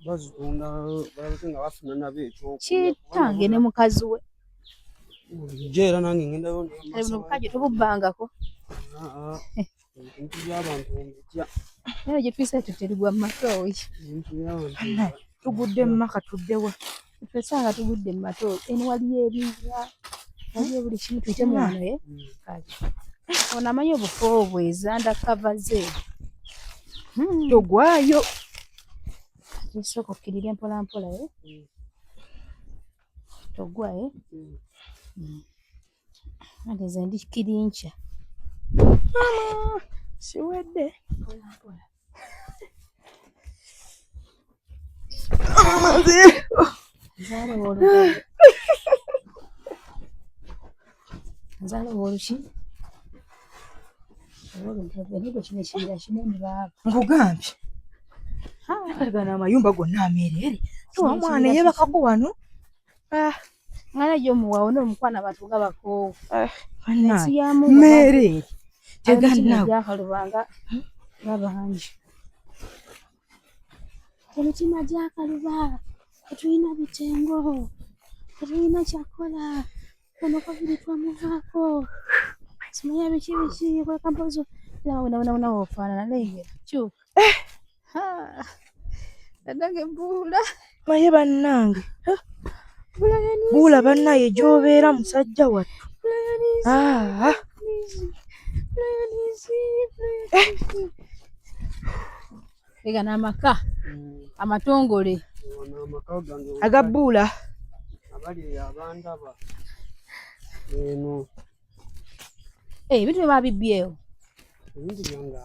balabika nga bafuna nabo ekyo. Kitange ne mukazi we. Je era nange ngendayo buno bukaje tobubbangako. Ebintu by'abantu mbitya. Naye gye tuyise tuterigwa mu matooyi. Tugudde mu maka tuddewa. Twesanga tugudde mu matooyi. Eno waliyo ebintu. Waliyo buli kimu tuyite mu wano kati. Ono amanyi obufu obweza ndakava ze. Togwayo. Isoko okkirira mpolampola togwa ate ze ndi kirincha siwedde nzala wolushi olwo kino ekibira kinene baaba nkugambye akalagana amayumba gonna ameerere omwana yebakako wano ngala gy'omuwaawo n'omukwana batuga bakoowu meerere teganawe gyakalubanga babangi emitima gyakaluba tetulina bitengo tetulina kyakola ono koviri twamuvaako simanya biki kweka mpozo nawona ofaanana lengera kyuka nadange buula maye bannange buula bannaye gy'obeera musajja wattu ega n'amaka amatongole aga buula abali abandaba eno ebintu bye babibbyewo ebintu byange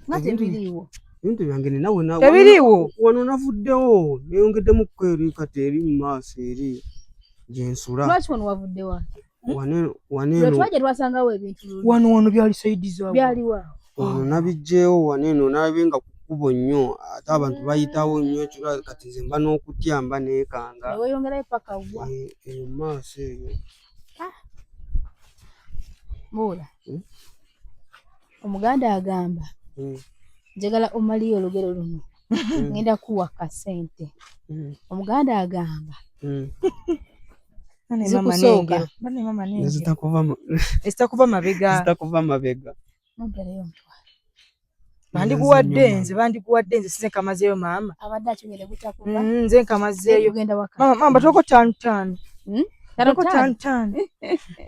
nga tebiriiwo ebintu byange ninawe tebiriiwo wano navuddewo neyongeddemu eri kati eri mu maaso eri gyensula. Lwaki wano wavudde wa? Waneeno twaje twasangawo ebintu wano byali saidiza byaliwa wano nabijjeewo waneeno nalabe nga kukubo nnyo ate abantu bayitawo nnyo ekyo kati nze mba n'okutya mba neekanga weeyongerayo paka wa eyo mu maaso eyo buula omuganda agamba njagala omaliyo olugero luno ngenda kuwa kasente omuganda agamba zikusooka zitakuva mabega bandikuwadde nze size nkamazeeyo maama abadde akyogere butakuva nze nkamazeeyo mama batoko tano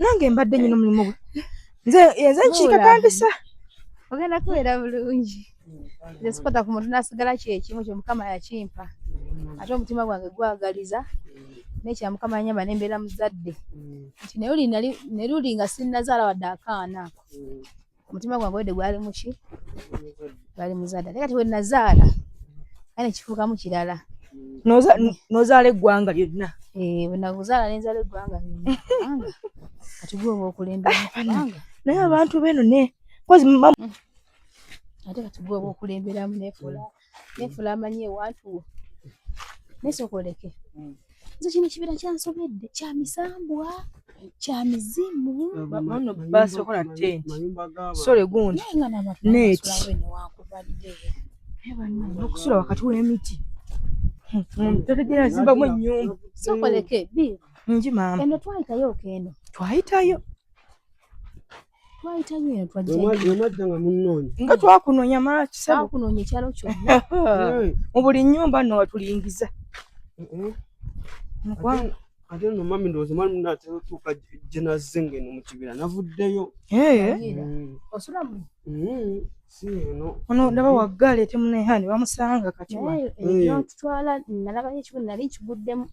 nange mbadde nyino mulimu nze nkiika kandisa ogenda kubeera bulungi nze sikota ku muntu nasigala kyekimu kyomukama yakimpa ate omutima gwange gwagaliza nekya mukama yanyamba nembeera muzadde nti ne luli nga sinnazaala wadde akaana ako omutima gwange wedde gwali muki gwali muzadde ate kati wenazaala kale kifuukamu kirala nozaala eggwanga lyonna bwenakuzaala nenzaala eggwanga lyonna kati gwe oba okulembera mukubanga naye abantu beno ate kati gwe oba okulemberamu nefuula amanyi ewantu nesokoleke nze kino ekibira kyansobedde kya misambwa kya mizimu basokola tenti sole gundi neti okusula wakati w'emiti totegera zimbamu ennyumba sokoleke bi nji maama eno twayitayo keno twayitayo eno twajjanga munnoonya nga twakunoonya maaki sabo kunoonya ekyalo kyonna mu buli nnyumba nno watulingiza ate nno mami ndowooza mwali munaatera otuuka gye nazze ng'eno mu kibira navuddeyo osulamu si eno ono ndaba waggale temunehani bamusanga kati tutwala nalabayo ekibuli nali nkiguddemu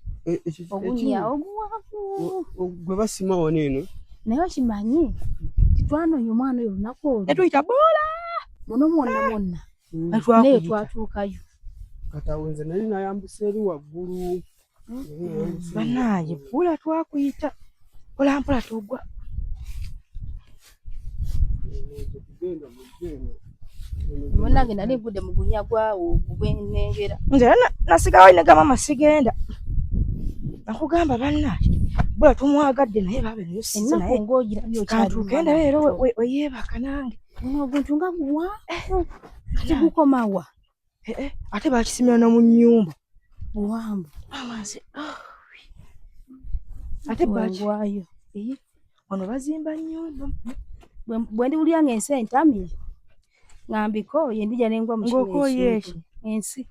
ogunya oguwaku gwe basima wano eno naye okimanyi titwanoonya omwana oyo olunaku olwo netuyita boola muno mwonna naye twatuukayo katawe nze nali nayambusa eri waggulu bannaaye buula twakuyita polampola togwa Munange nali ngudde mugunya gwawo gwenengera. Nze nasigawo inegama masigenda. Nakugamba banna. Bwe tumwagadde naye babe nayo sisi naye ngogira byo kantu kenda leero oyeba kanange. Ono guntu nga guwa. Kati gukomawa. Ate bakisimira no mu nnyumba. Buwambu. Amaze. Ate bagwayo. Ono bazimba nnyumba. Bwe ndi ulya ngense entami. Ngambiko yendija nengwa mu kiro. Ngoko yeshi. Ensi.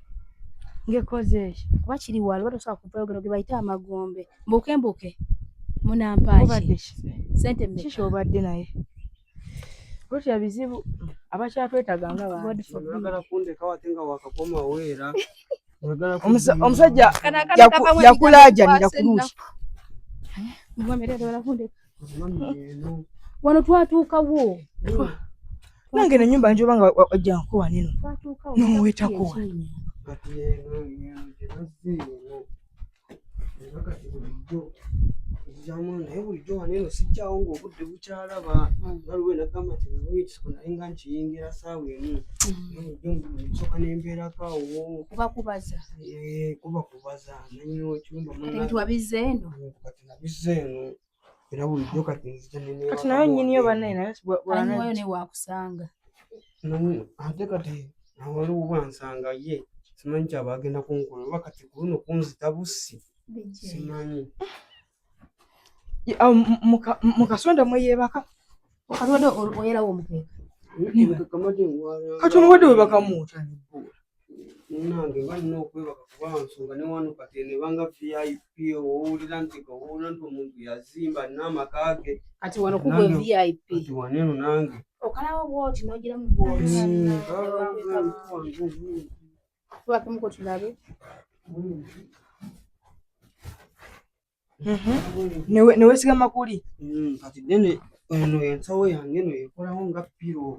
Ngekozeshi. Bakiri wali batosobola kuvayo gano ge bayita amagombe. Mbuke. Munampaaki. Sente mmeka. Kisho obadde naye. Koti abizibu abakyatwetaganga bantu. Oyagala kundeka watenga wakakoma weera. Omusajja yakulaajanira kuluusi. Wano twatuukawo. Nange n'ennyumba njoba nga wajja nkuwa nino. N'owetakuwa. Kati eno nakati bulijjo ekizamu naye bulijjo waneno sijjawo ng'obudde bukyalaba waliwo nagamba nti ekisiko naye nga nkiyingira saawa emu bulijjo nsooka nembeerako awo kubaza nanyini w'ekiyumba wabizze eno kati nabizze eno era bulijjo kati nzija kati nayo nnyiniyo bannaye naye bwanayo ne waakusanga ate kati waliwo bwansanga ye simanyi kyaba agenda kunkola oba kati ku luno kunzita bussi simanyi mukasonda mweyebaka kati oyerawo omukeeka kati omuwadde we bakamuuta nange nga nina okwebaka kuba nsonga ne wano kati nebanga VIP owulira nti omuntu yazimba n'amaka ge kati wano kubwe VIP kati waneno nange okalawo bwoti n'ogiramu bwoti twakemuko tulabe newesigama kuli kati dene eno ensawo yange eno ekolawo nga piro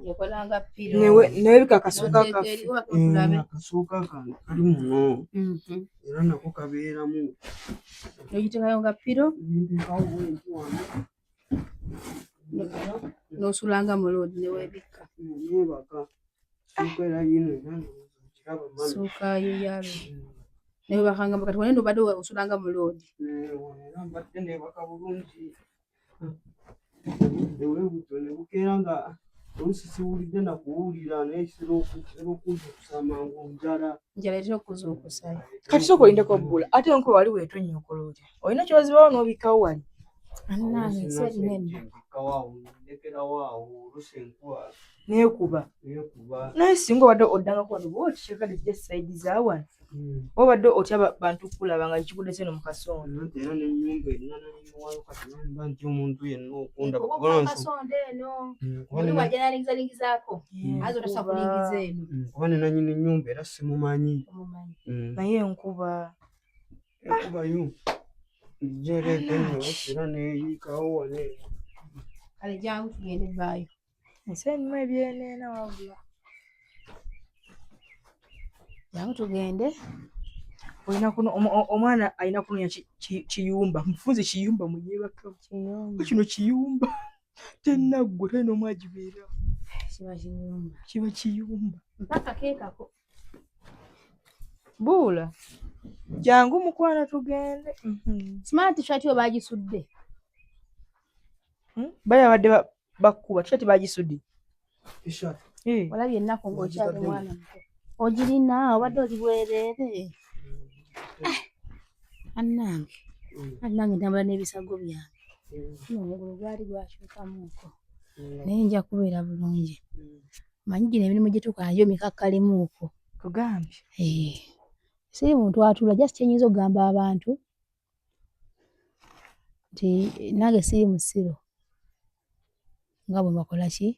newebika akasuuka akasuuka kali muno era nako kabeeramu ogitekayo nga piro n'osulanga mu loodi newebika nebaka suuka era yino kiraba suukayo yalo newebakanga kati wanendo obadde osulanga mu loodi era mbadde nebaka bulungi ewebuto ne bukeera nga oluusi siwulidde nakuwulira naye kisera okunza okusamangu njala etera okuza okusayo kati sooka olindeko bbula ate nko wali weetonnyookola otya olina kyozibawo n'obikkawo wali annange nsenene ndekerawo oluusi enkuba neekuba naye singa obadde oddangako wano bwoti kyekale kijja sayidi zaawano obadde otya bantu kulaba nga kikudese no mu kasonda era n'ennyumba ennananyiwayo kati namba nti omuntu yenna okunda kasonda eno oli wajanaligizaaligizaako aze otasobola kulingiza eno kuba ne nannyini ennyumba era simumanyi naye enkuba ekubayo jereeta eno era neyiikawo wane kale jangu tugende vaayo ensenyimu ebyeneena wabula jangu tugende olina kuno omwana alina kunonya kiyumba mufunze kiyumba muyebaka kino kiyumba tenaggwe tena omwagibeera kiba kiyumba mpaka keekako buula jangu mukwana tugende smart shati we bagisudde bali abadde bakkuba tushati bagisudde walabye ennaku ng'okyali mwana muto ogirina obadde oli bwereere annange ntambula n'ebisago byange omugulu gwali gwakyukamuuko naye nja kubeera bulungi manyi gino emirimu gye tukayo mikakkalimuuko tugambye siri muntu atula just kyenyinza okugamba abantu nti nange siri musiro nga bwe bakola ki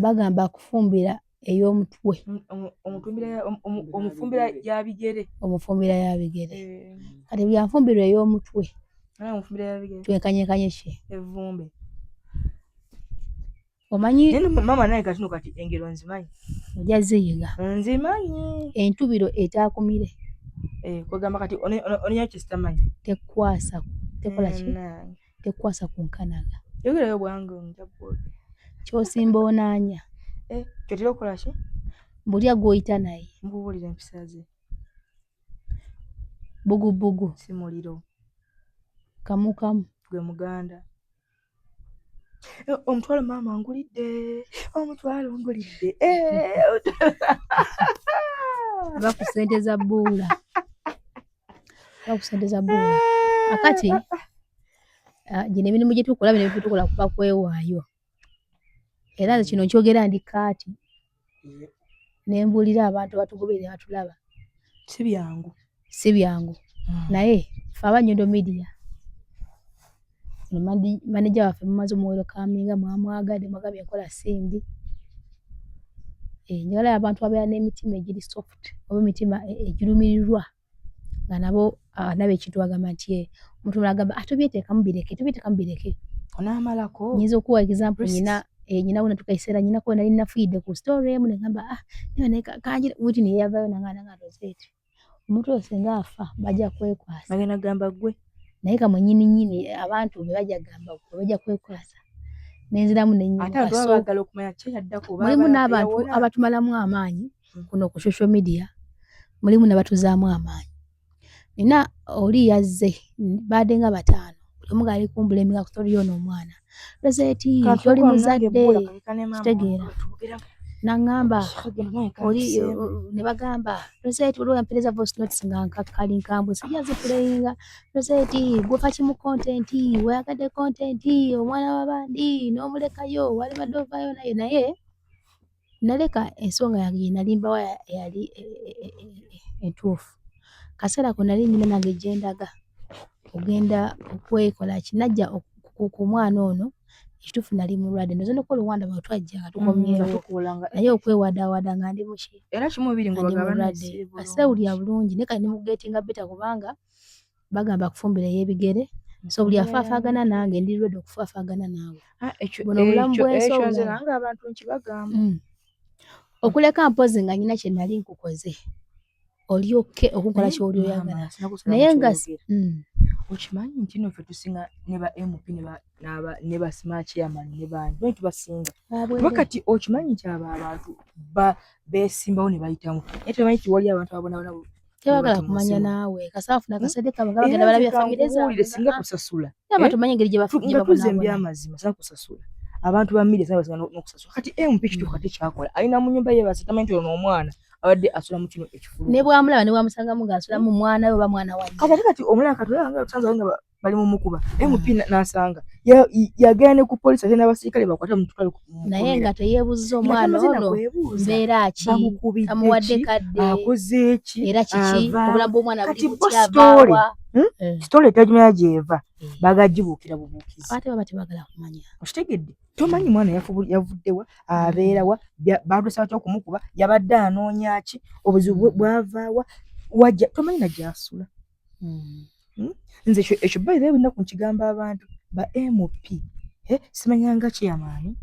bagamba kufumbira ey'omutwe omufumbira yabigere kati byanfumbirwa ey'omutwe twenkanyekanye ki evumbe omanyi mama naye katino kati engero nzimanyi ojja ziyiga nzimanyi entubiro etaakumire kwegamba kati onya kyesitamanyi tekwasa tekola ki tekwasa ku nkanaga yogerayo bwangu njabbooge kyosimba onaanya Kyotera okola ki? Mbulya gwoyita naye. Mbubuulira empisa ze. Bugubugu. Si muliro. Kamukamu. Gwe muganda. Omutwalo maama ngulidde. Omutwalo ngulidde. Bakusenteza bbuula. Bakusenteza bbuula. Akati gino emirimu gye tukola bino bitukola kuba kwewaayo. Era kino nkyogera ndi kaati. Ne mbuulira abantu batugoberera batulaba. Si byangu. Si byangu. Naye ffe Abanyundo Media maneja waffe mumaze omuwero kaminga mwamwagadde mwagambye enkola simbi. Njagala abantu abeera n'emitima egiri soft oba emitima egirumirirwa nga nabo nabo ekintu bagamba nti omuntu agamba atubyeteekamu bireke. Onaamalako. Nyinza okuwa example nyina wona tukaisera nyina ko nali nafiide ku story emu ngamba naye kanjira wuti ne yavayo nanga Rosette. Omuntu osenga afa bajja kwekwasa. Bagenda gamba gwe. Naye kamwe nyini abantu bajja gamba bajja kwekwasa. Nenziramu nenyinyi. Ate twagala okumanya kye yadda ku baba. Mulimu n'abantu abatumalamu amaanyi kuno ku social media. Mulimu n'abatuzaamu amaanyi. Nina oli yazze baade nga 5. Omuga ali kumbula emiga ku story yono omwana. Rosette oli muzadde kitegeera. Nangamba oli ne bagamba Rosette olwo yampeleza voice notes nga nkakali nkambwe sijaze playinga Rosette gwofa ki mu content wayakadde content omwana wabandi n'omulekayo wali badovayo naye naleka ensonga yange nalimba wa yali entuufu kaseera ko nali nyina nange gyendaga ogenda okwekola kinajja ku mwana ono ekituufu nali mulwadde ndoza nokola Rwanda batwajja katukomyewo naye okwewadaawada nga ndi muki era kimu bibiri ngo bagabana asewulira bulungi ne kati mugetinga beta kubanga bagamba kufumbira y'ebigere so buli afaafagana nange ndi ready okufaafagana naawe buno bulamu bw'ensonga nange abantu nkibagamba okuleka mpozi nga nyina kye nali nkukoze olyoke okukola ky'oli oyagala naye nga okimanyi nti no ffe tusinga ne ba MP ne ba Smart Chairman ne bandi bwe tubasinga wakati okimanyi nti abantu beesimbawo ne bayitamu naye tumanyi nti wali abantu abonabona tebagala kumanya naawe kasaafu nakasadeka bagenda balabya famire zaabwe singa kusasula tumanyi engeri gye bafunye ebyamazima singa kusasula abantu ba media singa basinga n'okusasula kati MP kituufu kati kyakola alina mu nnyumba ye basitamanyi nti ono omwana abadde asula mu kino ekifulu ne bwamulaba ne bwamusangamu ng'asula mu mwana we oba mwana wange kati omulala katulaba nga tusanze nga bali mu mukuba MP n'asanga yagenda ku poliisi ate n'abasirikale bakwata mu tutwale naye nga teyeebuzza omwana ono mbeera ki tamuwadde kadde akoze ki era kiki obulamu bw'omwana buli bukyavaawa sitole etajumanya gy'eva bagagibuukira bubuukizi ate baba tebagala kumanya okitegedde tomanyi mwana yavuddewa abeerawa baatuusa batya okumukuba yabadde anoonya ki obuzibu bwavaawa wajja tomanyi nagyasula nze ekyo by the way binaku nkigamba abantu ba MP simanyanga kyamaani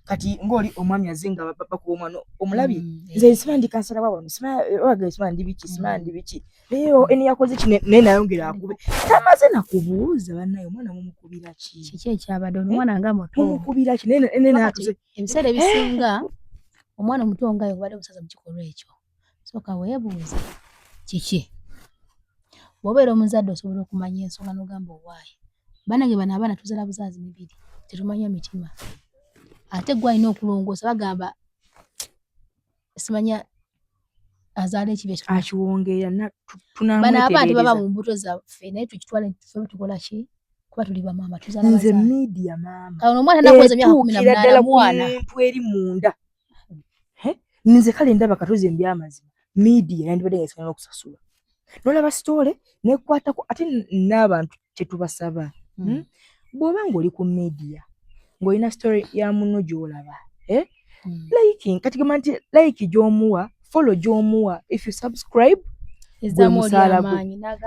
kati ng'oli omwami azinga bakuba omwana omulabye nze simandi kansala wabano simandi biki leero eni yakoze ki naye nayongera akube tamaze nakubuuza bannaye omwana mumukubira kiki ekyabadde omwana nga muto mumukubira ki naye natuze ebiseera ebisinga omwana omuto ngayo obadde musaza mu kikolwa ekyo sooka weebuuza kiki bw'obeera omuzadde osobola okumanya ensonga n'ogamba owaaye banange bano abaana tuzaala buzaazi mibiri tetumanya mitima ate gwe alina okulongoosa bagamba simanya azaala ekibi akiwongeera bano abantu baba mu mbuto zaffe naye tukitwale ffe tukola ki kuba tuli bamaama tuzaala nze media maama kano omwana nakuweza emyaka 18 mwana muntu eri munda nze kale ndaba katuze mbyamazima media yandibadde ngaesigala n'okusasula nolaba sitole nekwatako ate n'abantu kyetubasaba bw'oba ng'oli ku media ng'olina story ya munno gy'olaba liking kati gamba nti like gy'omuwa follow gy'omuwa if you subscribe gwe musaala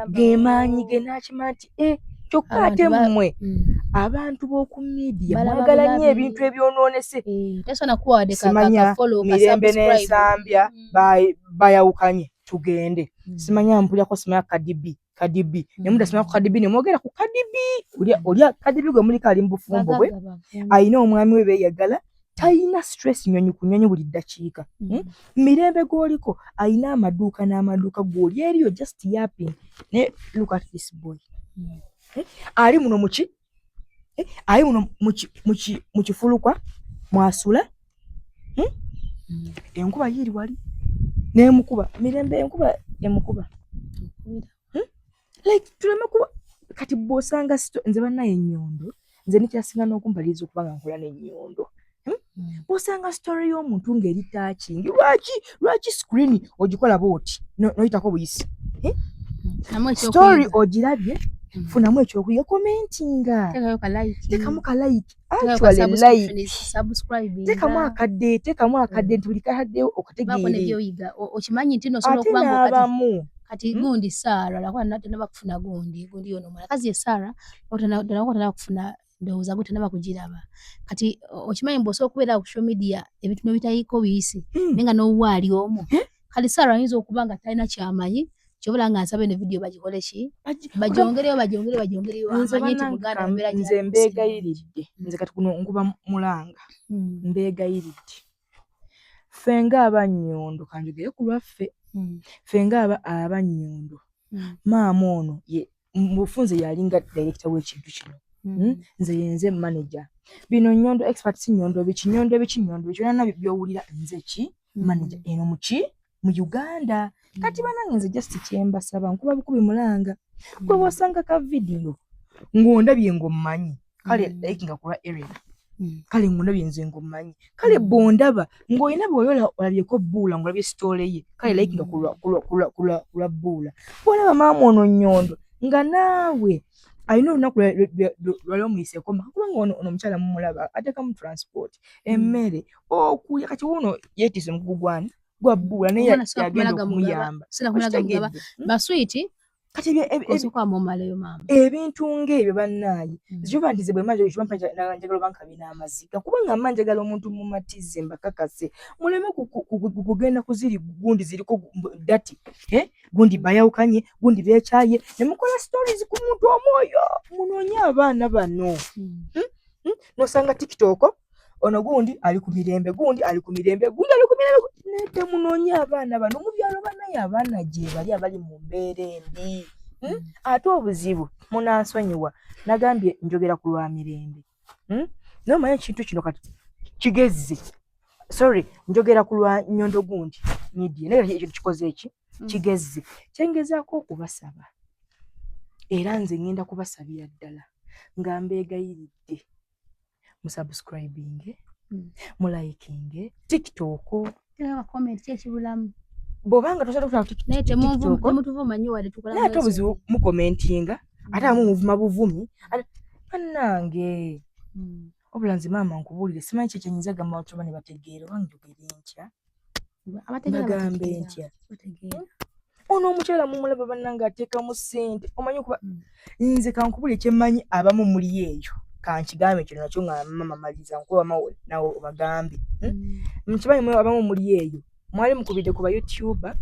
gemaanyi genakima nti kyokka ate mmwe abantu b'oku media mwagala nnyo ebintu ebyonoonese simanya mirembe n'ensambya bayawukanye tugende simanya mpulyako simanya kadibi nemuda simanya ku kadibi nemwogera ku kadibi olya kadibi gwe muliko ali mu bufumbo bwe ayina omwami we beeyagala Tayina stress nyonyi kunyonyi buli dakiika. Mirembe goliko ayina amaduuka n'amaduuka goli eriyo just yapping. Ne look at this boy. Ali muno muki? Ali muno mukifulukwa mwasula. Enkuba yiri wali. Nemukuba mirembe enkuba emukuba. Like tuleme kuba kati bosanga nze banaye Nnyondo nze nikyasinga n'okumpaliza okubanga nkola n'Ennyondo. Bosanga story y'omuntu ng'eri touching. Lwaki screen ogikola bwoti noyitako buyisi. Story ogirabye funamu ekyokuyiga commentinga. Tekamu ka like. Actually like. Subscribe. Tekamu akadde buli kahadde okategeere. Bako ne byoyiga. Okimanyi nti no sono kubanga kati gundi Sara lakwa natana bakufuna gundi yono mala kazi ya Sara otana kufuna ndowooza gute nabakugiraba kati okimanyi mboso okubeera ku social media ebintu nobitayiko biyisi nenga n'owali omu kali Sara ayinza okubanga talina kyamanyi kyobula nga asabe ne video bagikole ki bajongereyo amanyi nti Buganda mbeera nze mbeegayiridde nze kati kuno nkuba mulanga mbeegayiridde fenga Abannyondo kanjogere ku lwaffe fenga Abannyondo maama ono ye mufunze yalinga director w'ekintu kino nze yenze manager bino Nnyondo expert si Nnyondo bikinyondo byonna byowulira nze ki manager eno mu Uganda kati banange nze just kyembasaba nkuba bukubi mulanga gwe bosanga ka video ngondabye ngommanyi kale like nga kula area kale ngondabye nze ngommanyi kale bondaba ngoyina bwoyola olabyeko Buula ngolabye story ye kale like nga kula Buula bolaba maama ono Nnyondo nga naawe ayina olunaku lwali omuyiseko kubanga ono omukyala mumulaba ateka mu transport emmere okuya kati wuno yeetise mukugwani gwa Buula naye yagenda okumuyamba baswiti kati ebintu ng'ebyo bannaaye zijuba nti ze bwe manje ekiba njagala banka bina amaziga kubanga manjagala omuntu mumatize mbakakase muleme kugenda kuziri gundi ziriko dati gundi bayawukanye gundi beekyaye ne mukola stories ku muntu omwoyo munoonya abaana bano nosanga TikTok ono gundi ali ku mirembe nete munoonya abaana bano mu byalo banaye abaana gye bali abali mu mbeera embi ate obuzibu munansonyiwa nagambye njogera ku lwa mirembe nomanya ekintu kino kati kigezze njogera ku lwa Nnyondo gundi media naye ekyo kikoze eki kigezze kyengezaako okubasaba era nze ngenda kubasabira ddala nga mbeegayiridde musubscribing mulayikinge TikTok comment ekibulamu bobanga tosobola naye temutuva manyi wali tukola naye ate obuzibu mukomentinga ate amu muvuma buvumi bannange obulanzi maama nkubuulire simanyi kyekyenyiza gamba abantu bane bategeere wanjogere ntya bagambe ntya ono omukyala mumulaba bannange ateekamu ssente omanyi kuba nze kankubuulire kyemmanyi abamu muli eyo kankigambe kino nakyo nga mama maliriza nkuba mawe nawe obagambe mukimanyi abamu muli eyo mwali mukubidde ku ba YouTuber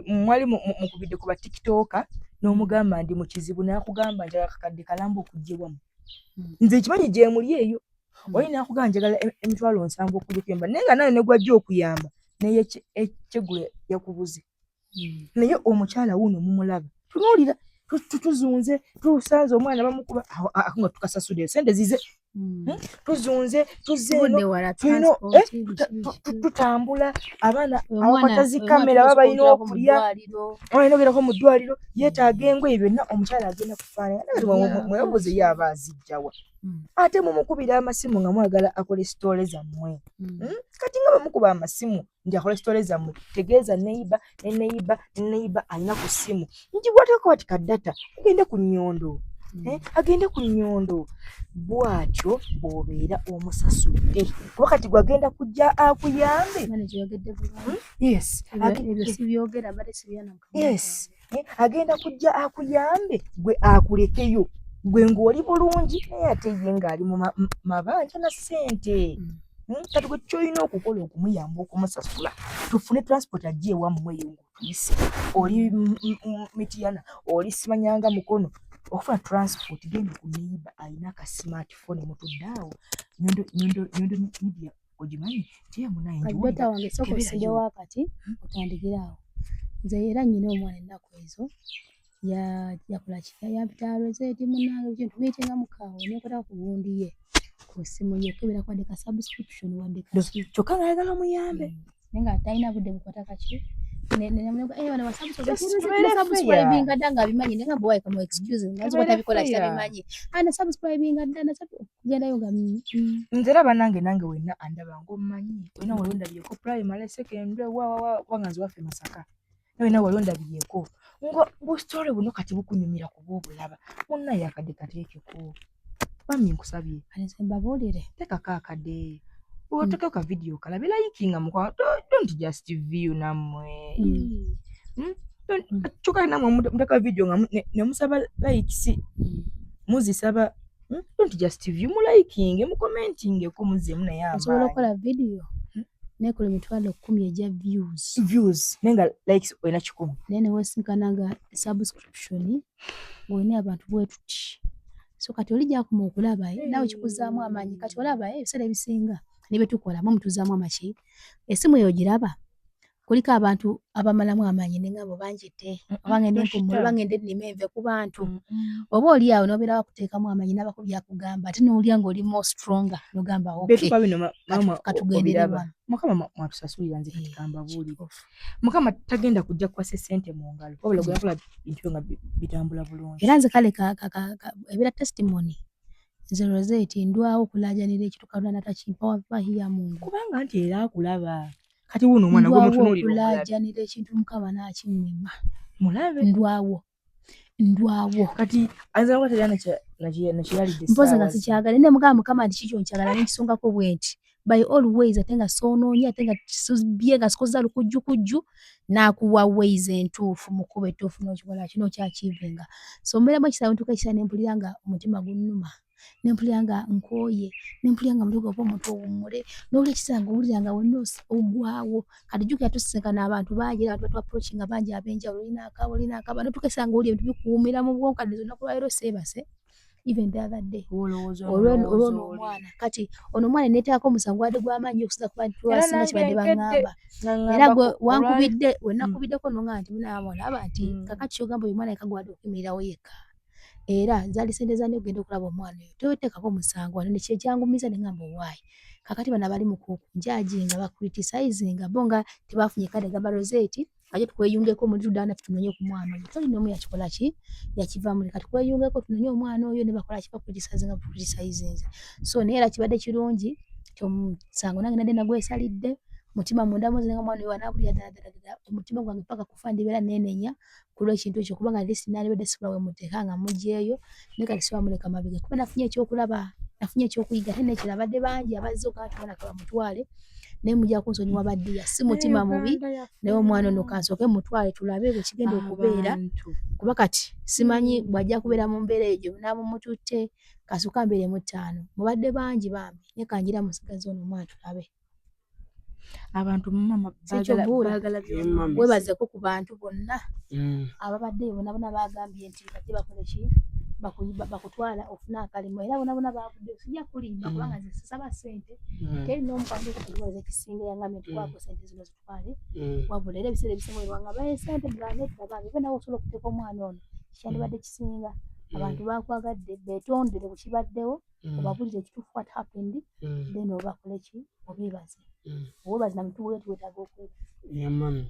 mwali mukubidde ku ba TikToker n'omugamba ndi mu kizibu n'akugamba njagala kakadde kalamba okuggyebwamu nze kimanyi gye muli eyo oli n'akugamba njagala emitwalo 7 okuggyemba naye nga nawe ne gwajja okuyamba naye ekyegulo yakubuze naye omukyala wuno mumulaba tunuulira tuzunze tusanze omwana bamukuba nga tukasasudde sente zize tuzunze tutambula abaana abakwatazi kamera babalina okulya olina ogerako mu ddwaliro yeetaaga engoye byonna omukyala agenda kufaanana mwebuuze ye aba azijjawa ate mumukubira amasimu nga mwagala akole sitole zammwe kati nga bamukuba amasimu nti akole sitole zammwe tegeeza neiba alina ku ssimu njigwateko bati kaddata agende ku Nnyondo agende ku Nnyondo bwatyo bw'obeera omusasudde kuba kati gwagenda kujja akuyambe agenda kujja akuyambe gwe akulekeyo gwe ng'oli bulungi naye ate ye ng'ali mu mabanja na ssente kati gwe kyolina okukola okumuyamba okumusasula tufune transport ajje ewammwe eyo ng'otuyise oli Mityana oli Simanyanga Mukono okufuna transport genda ku neiba alina ka smartphone mutudde awo nyondo media ojimanyi tiya munaye kadota wange soko sinde wakati utandikirawo nze era nyina omwana ennaku ezo yakola yampita Rosette munange ekintu meetinga mukaawo nekola ku gundi ye ku simu ye kebera kwandika subscription wandika kyokka ng'ayagala muyambe naye nga talina budde bukwata kaki wana wasubscribing danga abimanyi nenga bwayi kama excuse ngazo batabikola kitabimanyi ana subscribing dana kugendayo nga nze raba nange wenna andaba ng'omumanyi wena wali ondabyeko primary secondary wanganzi waffe Masaka wena wali ondabyeko ngo story buno kati bukunyumira kuba obulaba munna yakadde kateekeko bambi nkusabye mbabuulire tekako akadde oteka ka video kalabe likinga mukwa don't just view namwe choka namwe mutaka video nga ne musaba likes muzisaba don't just view mu liking mu commenting ko muze muna yamba so lokola video nekole mitwalo 10 eja views nenga likes wena 10 nene wesinkananga subscription wene abantu bwetuti so kati olija kuma okulaba nawe kikuzaamu amanyi kati olaba ebisale bisinga nibe tukola mu mutuzaamu amachi esimu yo giraba kuliko abantu abamalamu amanyi nengabo banjite abangende mpumulo bangende nimeve ku bantu oba oli awo nobera bakuteekamu amanyi nabakubya kugamba ate n'olya ng'oli more stronger nogamba okay betu babino mama katugendereba mukama mwatusasulira nze kati kamba buli mukama tagenda kujja kwase sente mu ngalo wabula kuyakola bintu nga bitambula bulungi era nze kale ebira testimony nze Rosette ndwawo kulajanira ekitukana natakimpa wava hiya Mungu kubanga nti era akulaba kati wuno omwana gwe mutunulira kulajanira ekintu mukama nakinnima mulabe ndwawo kati anza wataliana nakiyali mpoza nga sikyagala ne mukama nti kikyo nkyagala n'ekisungako bwenti by always atenga sononya atenga byenga sikoza lukujju nakuwa ways entuufu mukube entuufu n'okikola kino kyakivenga so mbera mwakisawo ntuka kisa nempuliranga omutima gunnuma nempuliranga nkoye nempuliranga muligo opo omuntu owummule n'obuli ekisanga owuliranga wonna ogwawo kati jjukira tusinkana abantu bangi era abantu approachinga bangi ab'enjawulo olina akaba notukesanga oli ebintu bikuwuumira mu bwonko kati zonna kulwairo seebase even the other day olwono omwana kati ono omwana neetaako omusango wadde gw'amaanyi okusiza ku bantu abasinga kibadde baŋŋamba era gwe wankubidde wenakubiddeko nonga nti munaamulaba nti kakati kyogamba oyo omwana yakagwadde okuyimirirawo yekka era zaali sente zange okugenda okulaba omwana oyo toteekako omusango wane nekyekyangumiza ne ngamba owaayi kakati bano abali mu kunjajinga bakritisayizinga bo nga tebaafunye kade gamba Rosette aje tukweyungeko muri tudana tunonye ku mwana oyo toli nomu yakikola ki yakiva muri kati kweyungeko tunonye omwana oyo ne bakola kipa kritisayizinga so naye era kibadde kirungi kyomusango nange nadde nagwesalidde mutima munda muzi nga mwana oyo wanabulya ddala omutima gwange paka kufa ndibeera nenenya kulwa ekintu ekyo kubanga lisi nalibadde sibula we muteeka nga mugyeyo ne kati siwamuleka mabega kuba nafunye ekyokulaba nafunye ekyokuyiga ate nekirabadde bangi abazze okati mwana kaba mutwale naye mujja kunsonyiwa baddiya si mutima mubi naye omwana ono kansooke mutwale tulabe bwe kigenda okubeera kuba kati simanyi bw'ajja kubeera mu mbeera egyo naamumututte kasooka mbeere mu 5 mubadde bangi bambi naye kanjira musigazi ono omwana tulabe abantu mama baagala webazeko ku bantu bonna ababadde bonna bagambye nti bajje bakole ki bakutwala ofuna akalimu era bona baavudde sijja kulimba kubanga nze sisaba ssente teri n'omukwano okutuweza ekisinga yangambye tukwako ssente zino zitwale wabula era ebiseera ebisinga bwanga baye ssente bwanetagambye be nawe osobola okuteeka omwana ono kyandibadde kisinga abantu bakwagadde beetondere ku kibaddewo obabulire ekituufu what happened then obakole ki obeebaze oweebaze na muntu wetu wetaaga okwebaza mami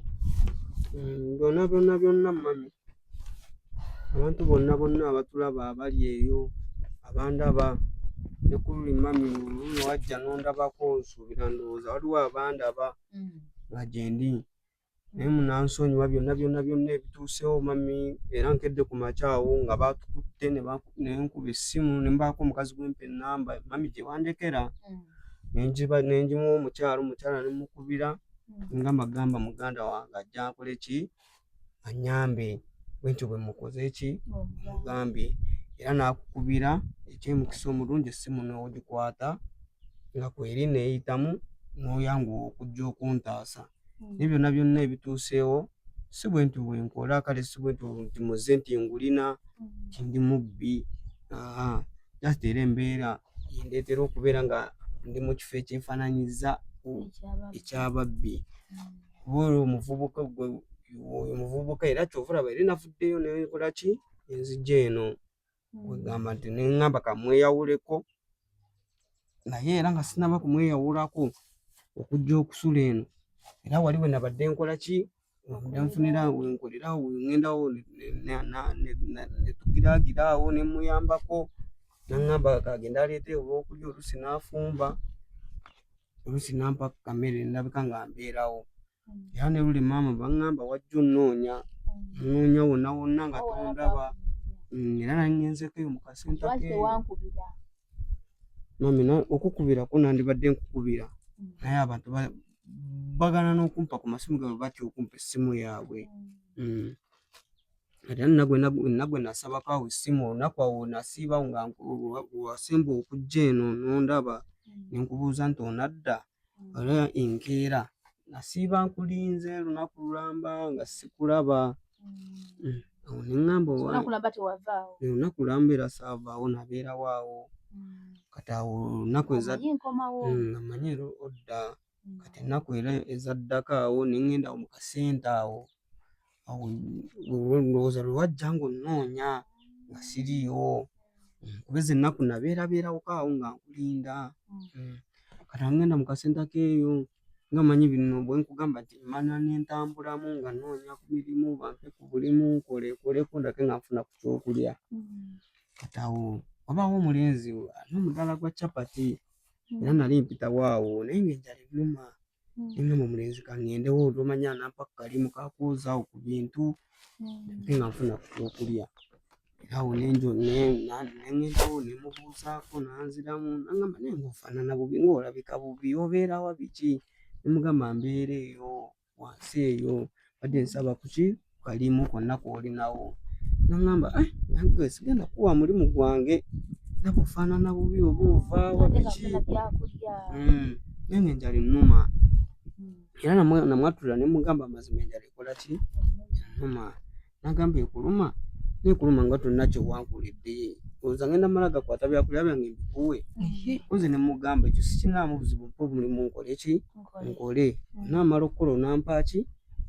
byonna mami abantu bonna abatulaba abali eyo abandaba ne kululi mami luno wajja nondabako nsuubira ndowooza waliwo abandaba nga gyendi naye munansonyiwa byonna ebituusewo mami era nkedde ku makyawo nga batukutte nenkuba essimu nembaako omukazi gwempa ennamba mami gye wandekera nenjimuwa omukyala nemukubira ngamba gamba muganda wange ajja akole ki anyambe bwentyo bwe mukoze ki mugambye era nakukubira ekyemukisa omulungi essimu n'ogikwata nga kweri neeyitamu n'oyanguwa okujja okuntaasa naye byonna ebituuseewo si bwentyo bwenkola kale si bwentyo nti muze nti ngulina tindi mubbi just era embeera yendeetera okubeera nga ndi mu kifo ekyefaananyiza ekyababbi. Oyo omuvubuka era kyova olaba eri navuddeyo nekola ki enzija eno kwegamba nti neŋŋamba kamweyawuleko, naye era nga sinaba kumweyawulako okujja okusula eno era wali we nabadde nkola ki nfunira wenkolerawo ŋŋendawo ne tugiraagira awo ne muyambako naŋŋamba kagenda aleete olwokulya oluusi n'afumba oluusi nampa kamere ndabika nga mbeerawo. Era ne luli maama baŋŋamba wajja onnoonya wonna wonna nga tondaba era nangenzeeko eyo mu kasenta keeyo. Mami okukubirako nandibadde nkukubira naye abantu bagana n'okumpa ku masimu gaabwe batya okumpa essimu yaabwe. Era nagwe nasabako awo essimu olunaku awo nasiibawo nga wasemba okujja eno nondaba nenkubuuza nti onadda era enkeera nasiiba nkulinze lunaku lulamba nga sikulaba. Awo neŋŋamba olunaku lulamba era saavaawo nabeerawo awo kati awo olunaku amanyi odda kati ennaku era ezaddako awo neŋŋenda awo mu kasente awo ndowooza lwe wajja ng'onnoonya nga siriiwo kubeza ennaku nabeerabeerawoko awo nga nkulinda. Kati ngenda mu kasenta keeyo nga manyi bino bwe nkugamba nti mmanya n'entambulamu nga nnoonya ku mirimu bampe ku bulimu nkolekoleko ndake nga nfuna ku kyokulya. Kati awo wabaawo omulenzi n'omudaala gwa capati era nali mpitawo awo naye ng'enjala ennuma neŋŋamba omulenzi kangendewo tomanya nampa ku kalimu kakwozawo ku bintu ndake nga nfuna ku kyokulya. Era awo neŋŋendawo nemubuuzaako nanziramu naŋŋamba naye ng'ofaanana bubi ng'olabika bubi obeerawa biki? Nemugamba mbeera eyo wansi eyo badde nsaba kuki kalimu konna kw'olinawo. Naŋŋamba nange sigenda kuwa mulimu gwange ndaba ofaanana bubi oba ovaawa biki? Naye ng'enjala ennuma era namwatulira nemugamba amazima enjala ekola ki ennuma. Nagamba ekuluma nekuluma nga tolina kyewankuledde olowooza ngenda mala gakwata byakulya byange mbikuwe? Nze nemugamba ekyo sikinaamu buzibu mpa omulimu nkole ki nkole naamala okukola onampa ki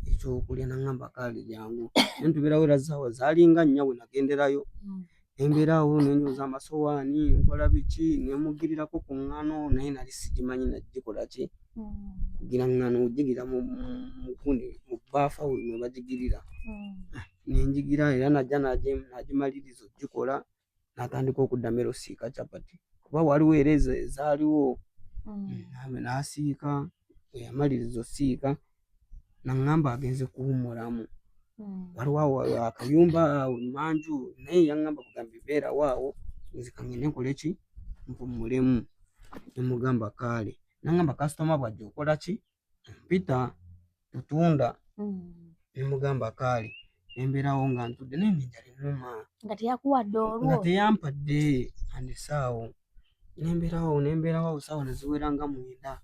ekyokulya. Naŋŋamba kale jangu nentubeerawo era zaawa zaalinga nnya we nagenderayo nembeerawo nenyoza amasowaani nkola biki nemugirirako ku ŋŋano naye nali sigimanyi nagikola ki kugira ŋŋano ogigira mu bbaafa mwe bagigirira nenjigira era najja nagimaliriza ogikola natandika okuddamu era osiika capati kuba waliwo era ezaaliwo n'asiika eyamaliriza osiika naŋŋamba agenze kuwummulamu. Waliwo awo akayumba awo manju naye yaŋŋamba kugamba beerawo awo nze kangende nkole ki mpummulemu. Nemugamba kaale naŋŋamba kasitoma bwajja okola ki mpita tutunda. Nemugamba kaale nembeerawo nga ntudde naye enjala ennuma nga teyakuwadde olwo nga teyampadde andisaawo nembeerawo saawa neziwera nga 9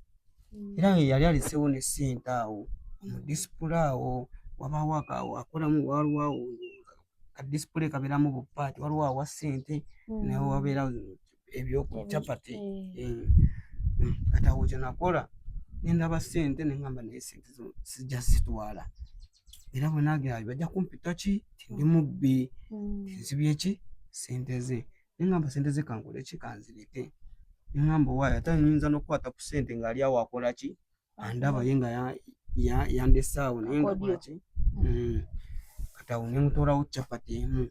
era yali aliseewo ne ssente awo mu disipule awo wabaawo akolamu waliwo kadisipule kabeeramu bupaati waliwo awa ssente naye wabeera ebyokucapati. Kati awo kyenakola nendaba ssente neŋŋamba naye ssente sijja zitwala era bwe nagira bajja kumpita ki tindi mubbi tinzibye ki ssente ze. Neŋŋamba ssente ze kankole ki kanzireke. Neŋŋamba owaayo ate nyinza n'okukwata ku ssente ng'ali awo akola ki andaba ye nga yandese awo naye nga kola ki. Kati awo nemutoolawo capati emu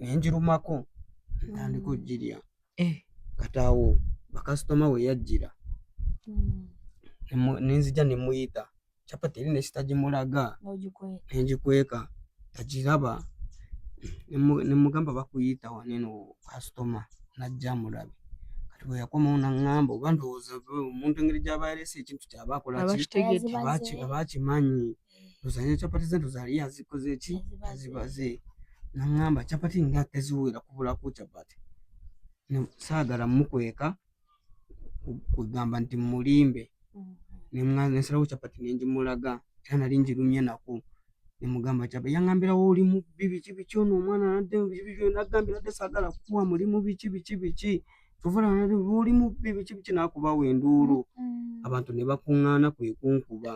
nenjirumako ntandika ogirya. Kati awo bakasitoma we yajjira nenzija nemuyita capati eri nekitagimulaga nengikweka tagiraba nemugamba bakuyita waneno kasitoma najja mulabe. Kati bwe yakomawo naŋŋamba oba ndowooza omuntu engeri gy'aba yalese ekintu kyaba akola ki abakimanyi ndowooza capati ze ndowooza yali yazikoze ki yazibaze. Naŋŋamba capati nga teziwera kubulako capati saagala mukweka kugamba nti mulimbe nensalawo capati nenjimulaga era nali njirumye nako. Nemugamba capati yaŋŋambirawo oli mubbi biki ono omwana nadde nagambira dde saagala kukuwa mulimu biki tuvula uli mubbi biki biki nakubawo enduulu abantu ne bakuŋŋaana kwe kunkuba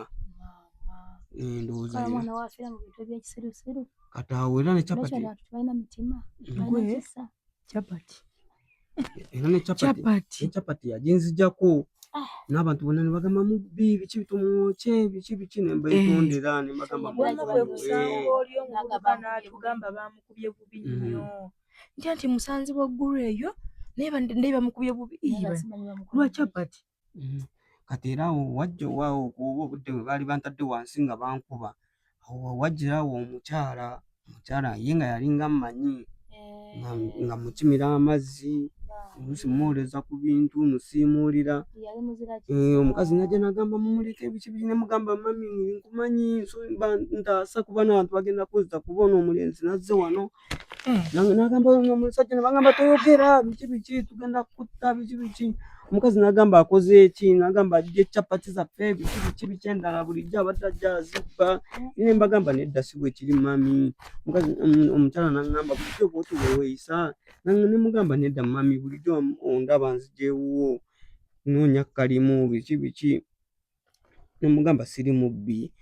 ndowooza kati awo era ne capati yaginzijako n'abantu bonna ne bagamba mubbi biki bitumwoce biki biki ne mbeetondera ne bagamba tugamba bamukubye bubi nnyo ntya nti musanzi waggulu eyo naye bamukubye bubi lwa capati. Kati era awo wajja owaawo kuba obudde bwe baali bantadde wansi nga bankuba awo wajjirawo omukyala ye nga yalinga mmanyi nga mukimira amazzi musimuoleza ku bintu musiimuulira omukazi najja nagamba mumuleke ebiki biki nemugamba mami nkumanyi ntaasa kuba n'abantu bagenda kuzza kubona omulenzi nazze wano nagamba omusajja nebagamba toyogera biki biki tugenda kutta biki biki omukazi nagamba akoze eki nagamba ajja capati zaffe biki biki biki endala bulijjo abadde ajja azibba nembagamba nedda si bwe kiri mami omukyala nagamba bulijjo bwoti bweweeyisa nemugamba nedda mami bulijjo ondaba nzijeewuwo noonya kalimu biki biki nemugamba siri mubbi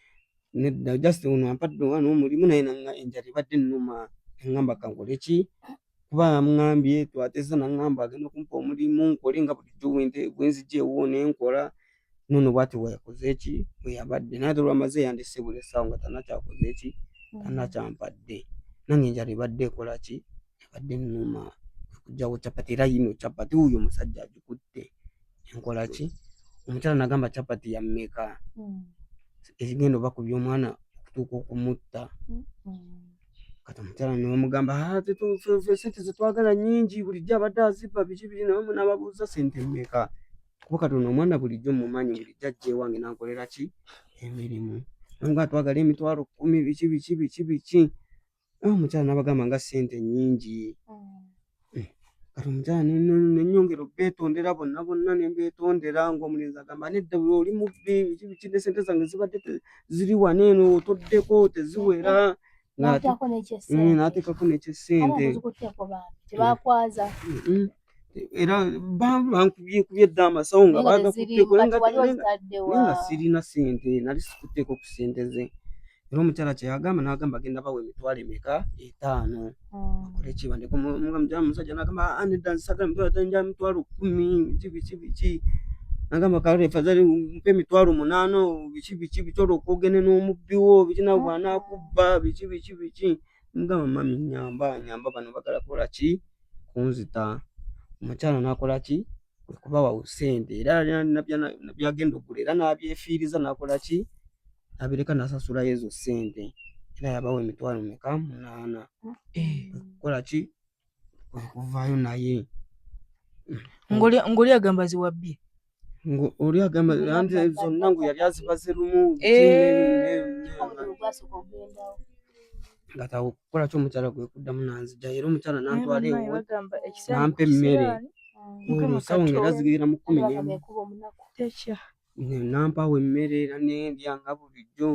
nedda just ono ampadde wano omulimu naye enjala ebadde ennuma neŋŋamba kankole ki kuba yamuŋŋambye twateza naŋŋamba agenda okumpa omulimu nkole nga bulijjo bwenzijeewo nenkola nono bwati weyakoze eki weyabadde naye olwamaze yandisse buli essaawa nga tanakyakoze eki tanakyampadde nange enjala ebadde ekola ki ebadde ennuma okugjawo capati era yino capati wuuyo omusajja agikutte enkola ki omukyala nagamba capati yammeka ekigenda oba kubya omwana okutuuka okumutta kati omukyala newamugamba sente zetwagala nyingi bulijjo abadde azibba biki biki nababuuza sente mmeka kuba kati ono omwana bulijjo mumanyi bulijjo ajja ewange nankolera ki emirimu nga twagala emitwalo 10 biki biki biki biki omukyala nabagamba nga sente nyingi kati omukyala nenyongera obeetondera bonna bonna nembeetondera ngaomulenzi agamba nedda oli mubbi biki biki ne sente zange zibadde ziri wano eno otoddeko teziwera n'ateekako nekyesente era bankubye dda amasawo nga bagakutteko nga sirina sente nali sikutteeko ku sente ze era omukyala kyeyagamba nagamba agenda bawa emitwalo emeka 5 akole kibandeko omusajja nagamba nedda nzisagala mitwalo 10 biki biki biki nagamba kale fadhali mpe emitwalo 8 biki biki biki olwokogene n'omubbiwo biki nawe bw'anaakubba biki biki biki mugamba mami nyamba bano bagala kola ki kunzita omukyala nakola ki kwekubawa sente era byagenda okugula era n'abyefiiriza nakola ki abireka nasasulayo ezo sente era yabawa emitwalo meka 8 kola ki kwekuvaayo naye ng'oli agamba ziwabbye oli agamba anti zonna ngu yali azibaze lumu ngatawo kukola ki omukyala gwekuddamu nanzija era omukyala nantwala ewe nampa emmere sawo ngaera zigera mu 11 nampawo emmere era nendya nga bulijjo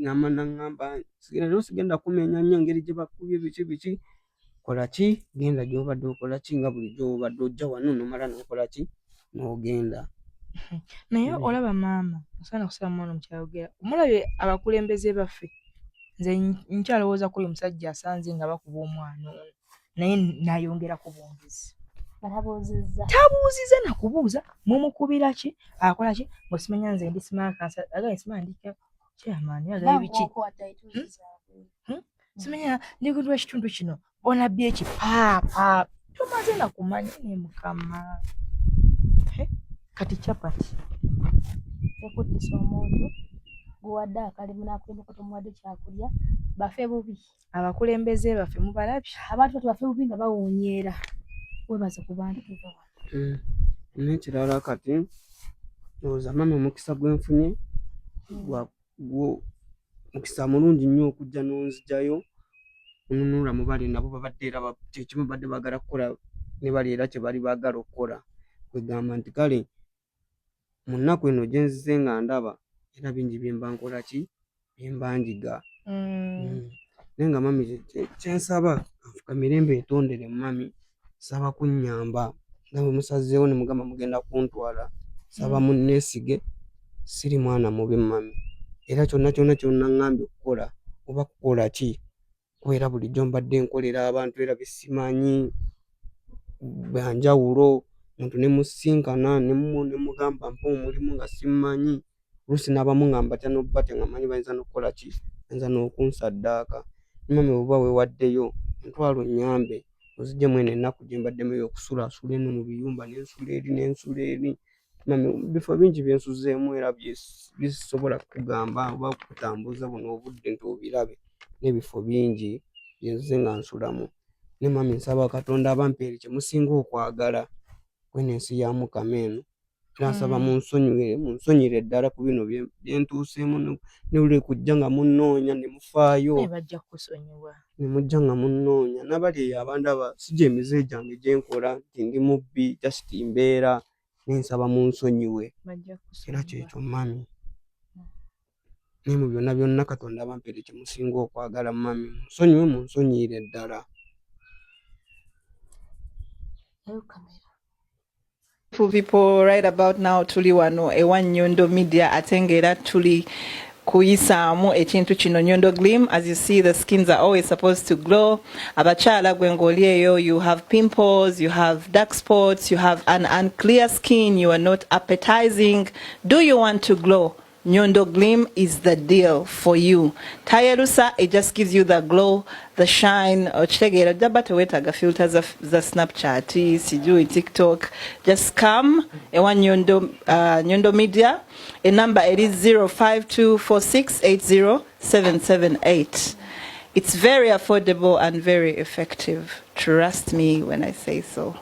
nama naŋŋamba leero sigenda kumenya nnyo engeri gye bakubye biki biki kola ki genda gyobadde okola ki nga bulijjo obadde ojja wano nomala nokola ki n'ogenda naye olaba maama osaana kusaba mwana omukyayogera omulabye abakulembeze baffe nze nkyalowooza ko oyo omusajja asanze nga bakuba omwana ono naye nayongera ku bwongezi tabuuzizza nakubuuza mumukubira ki akola ki ngaosimanya nze ndi simankansa agaye simandika kyamaani agaye biki simanya ndikutwa ekitundu kino onabye eki paapa tomaze nakumanya ne mukama kati capati ekuttisa omuntu guwadde akalimu nakulemeko tomuwadde kyakulya bafe bubi abakulembeze baffe mubalabye abantu bafe bubi nga bawuunyeera webaze ku bantu nekirala kati ndowooza mama omukisa gwenfunye mukisa mulungi nnyo okujja nonzijayo onunula mubali nabo babadde era kyekimu badde baagala kukola ne bali era kye bali baagala okukola kwegamba nti kale mu nnaku eno gye nzize nga ndaba era bingi byemba nkola ki byemba njiga naye nga mami kyensaba nfuka mirembe etondere mami saba kunnyamba nawe musazeewo ne mugamba mugenda kuntwala saba munneesige siri mwana mubi mami era kyonna ŋŋambye okukola oba kukola ki kubeera bulijjo mbadde nkolera abantu era besimanyi banjawulo muntu ne musinkana ne mugamba mpa omulimu nga simmanyi oluusi n'abamu nga mbatya n'obbate nga manyi bayinza n'okukola ki bayinza n'okunsaddaaka ne mami oba wewaddeyo ntwalo nnyambe oziggyemu eno ennaku gye mbaddemu ey'okusulaasula eno mu biyumba n'ensula eri mami bifo bingi byensuzeemu era bisobola kugamba oba kutambuza buno obudde nti obirabe n'ebifo bingi byenzuze nga nsulamu ne mami nsaba Katonda abampeere kye musinga okwagala kweno ensi ya Mukama eno nasaba munsonyiire ddala ku bino byentuuseemu ne buli kujja nga munnoonya ne mufaayo ne mujja nga munnoonya nabali eyo abandaba sijja emize gyange gye nkola nti ndi mubbi just mbeera nensaba munsonyiwe era kyekyo mami ne mu byonna byonna Katonda abampeere kye musinga okwagala mami munsonyiire ddala. People right about now tuli wano ewa Nyondo Media atengera tuli kuyisaamu ekintu kino Nyondo Gleam. As you see, the skins are always supposed to glow. Abachala gwengoli eyo, you have pimples, you have dark spots, you have an unclear skin, you are not appetizing. Do you want to glow? Nyondo Gleam is the deal for you. Tayerusa, it just gives you the glow, the shine. Ochitegera dabata wetaga filters of the Snapchat, sijui TikTok. Just come ewa Nyondo Media. A number it is 0524680778. It's very affordable and very effective. Trust me when I say so.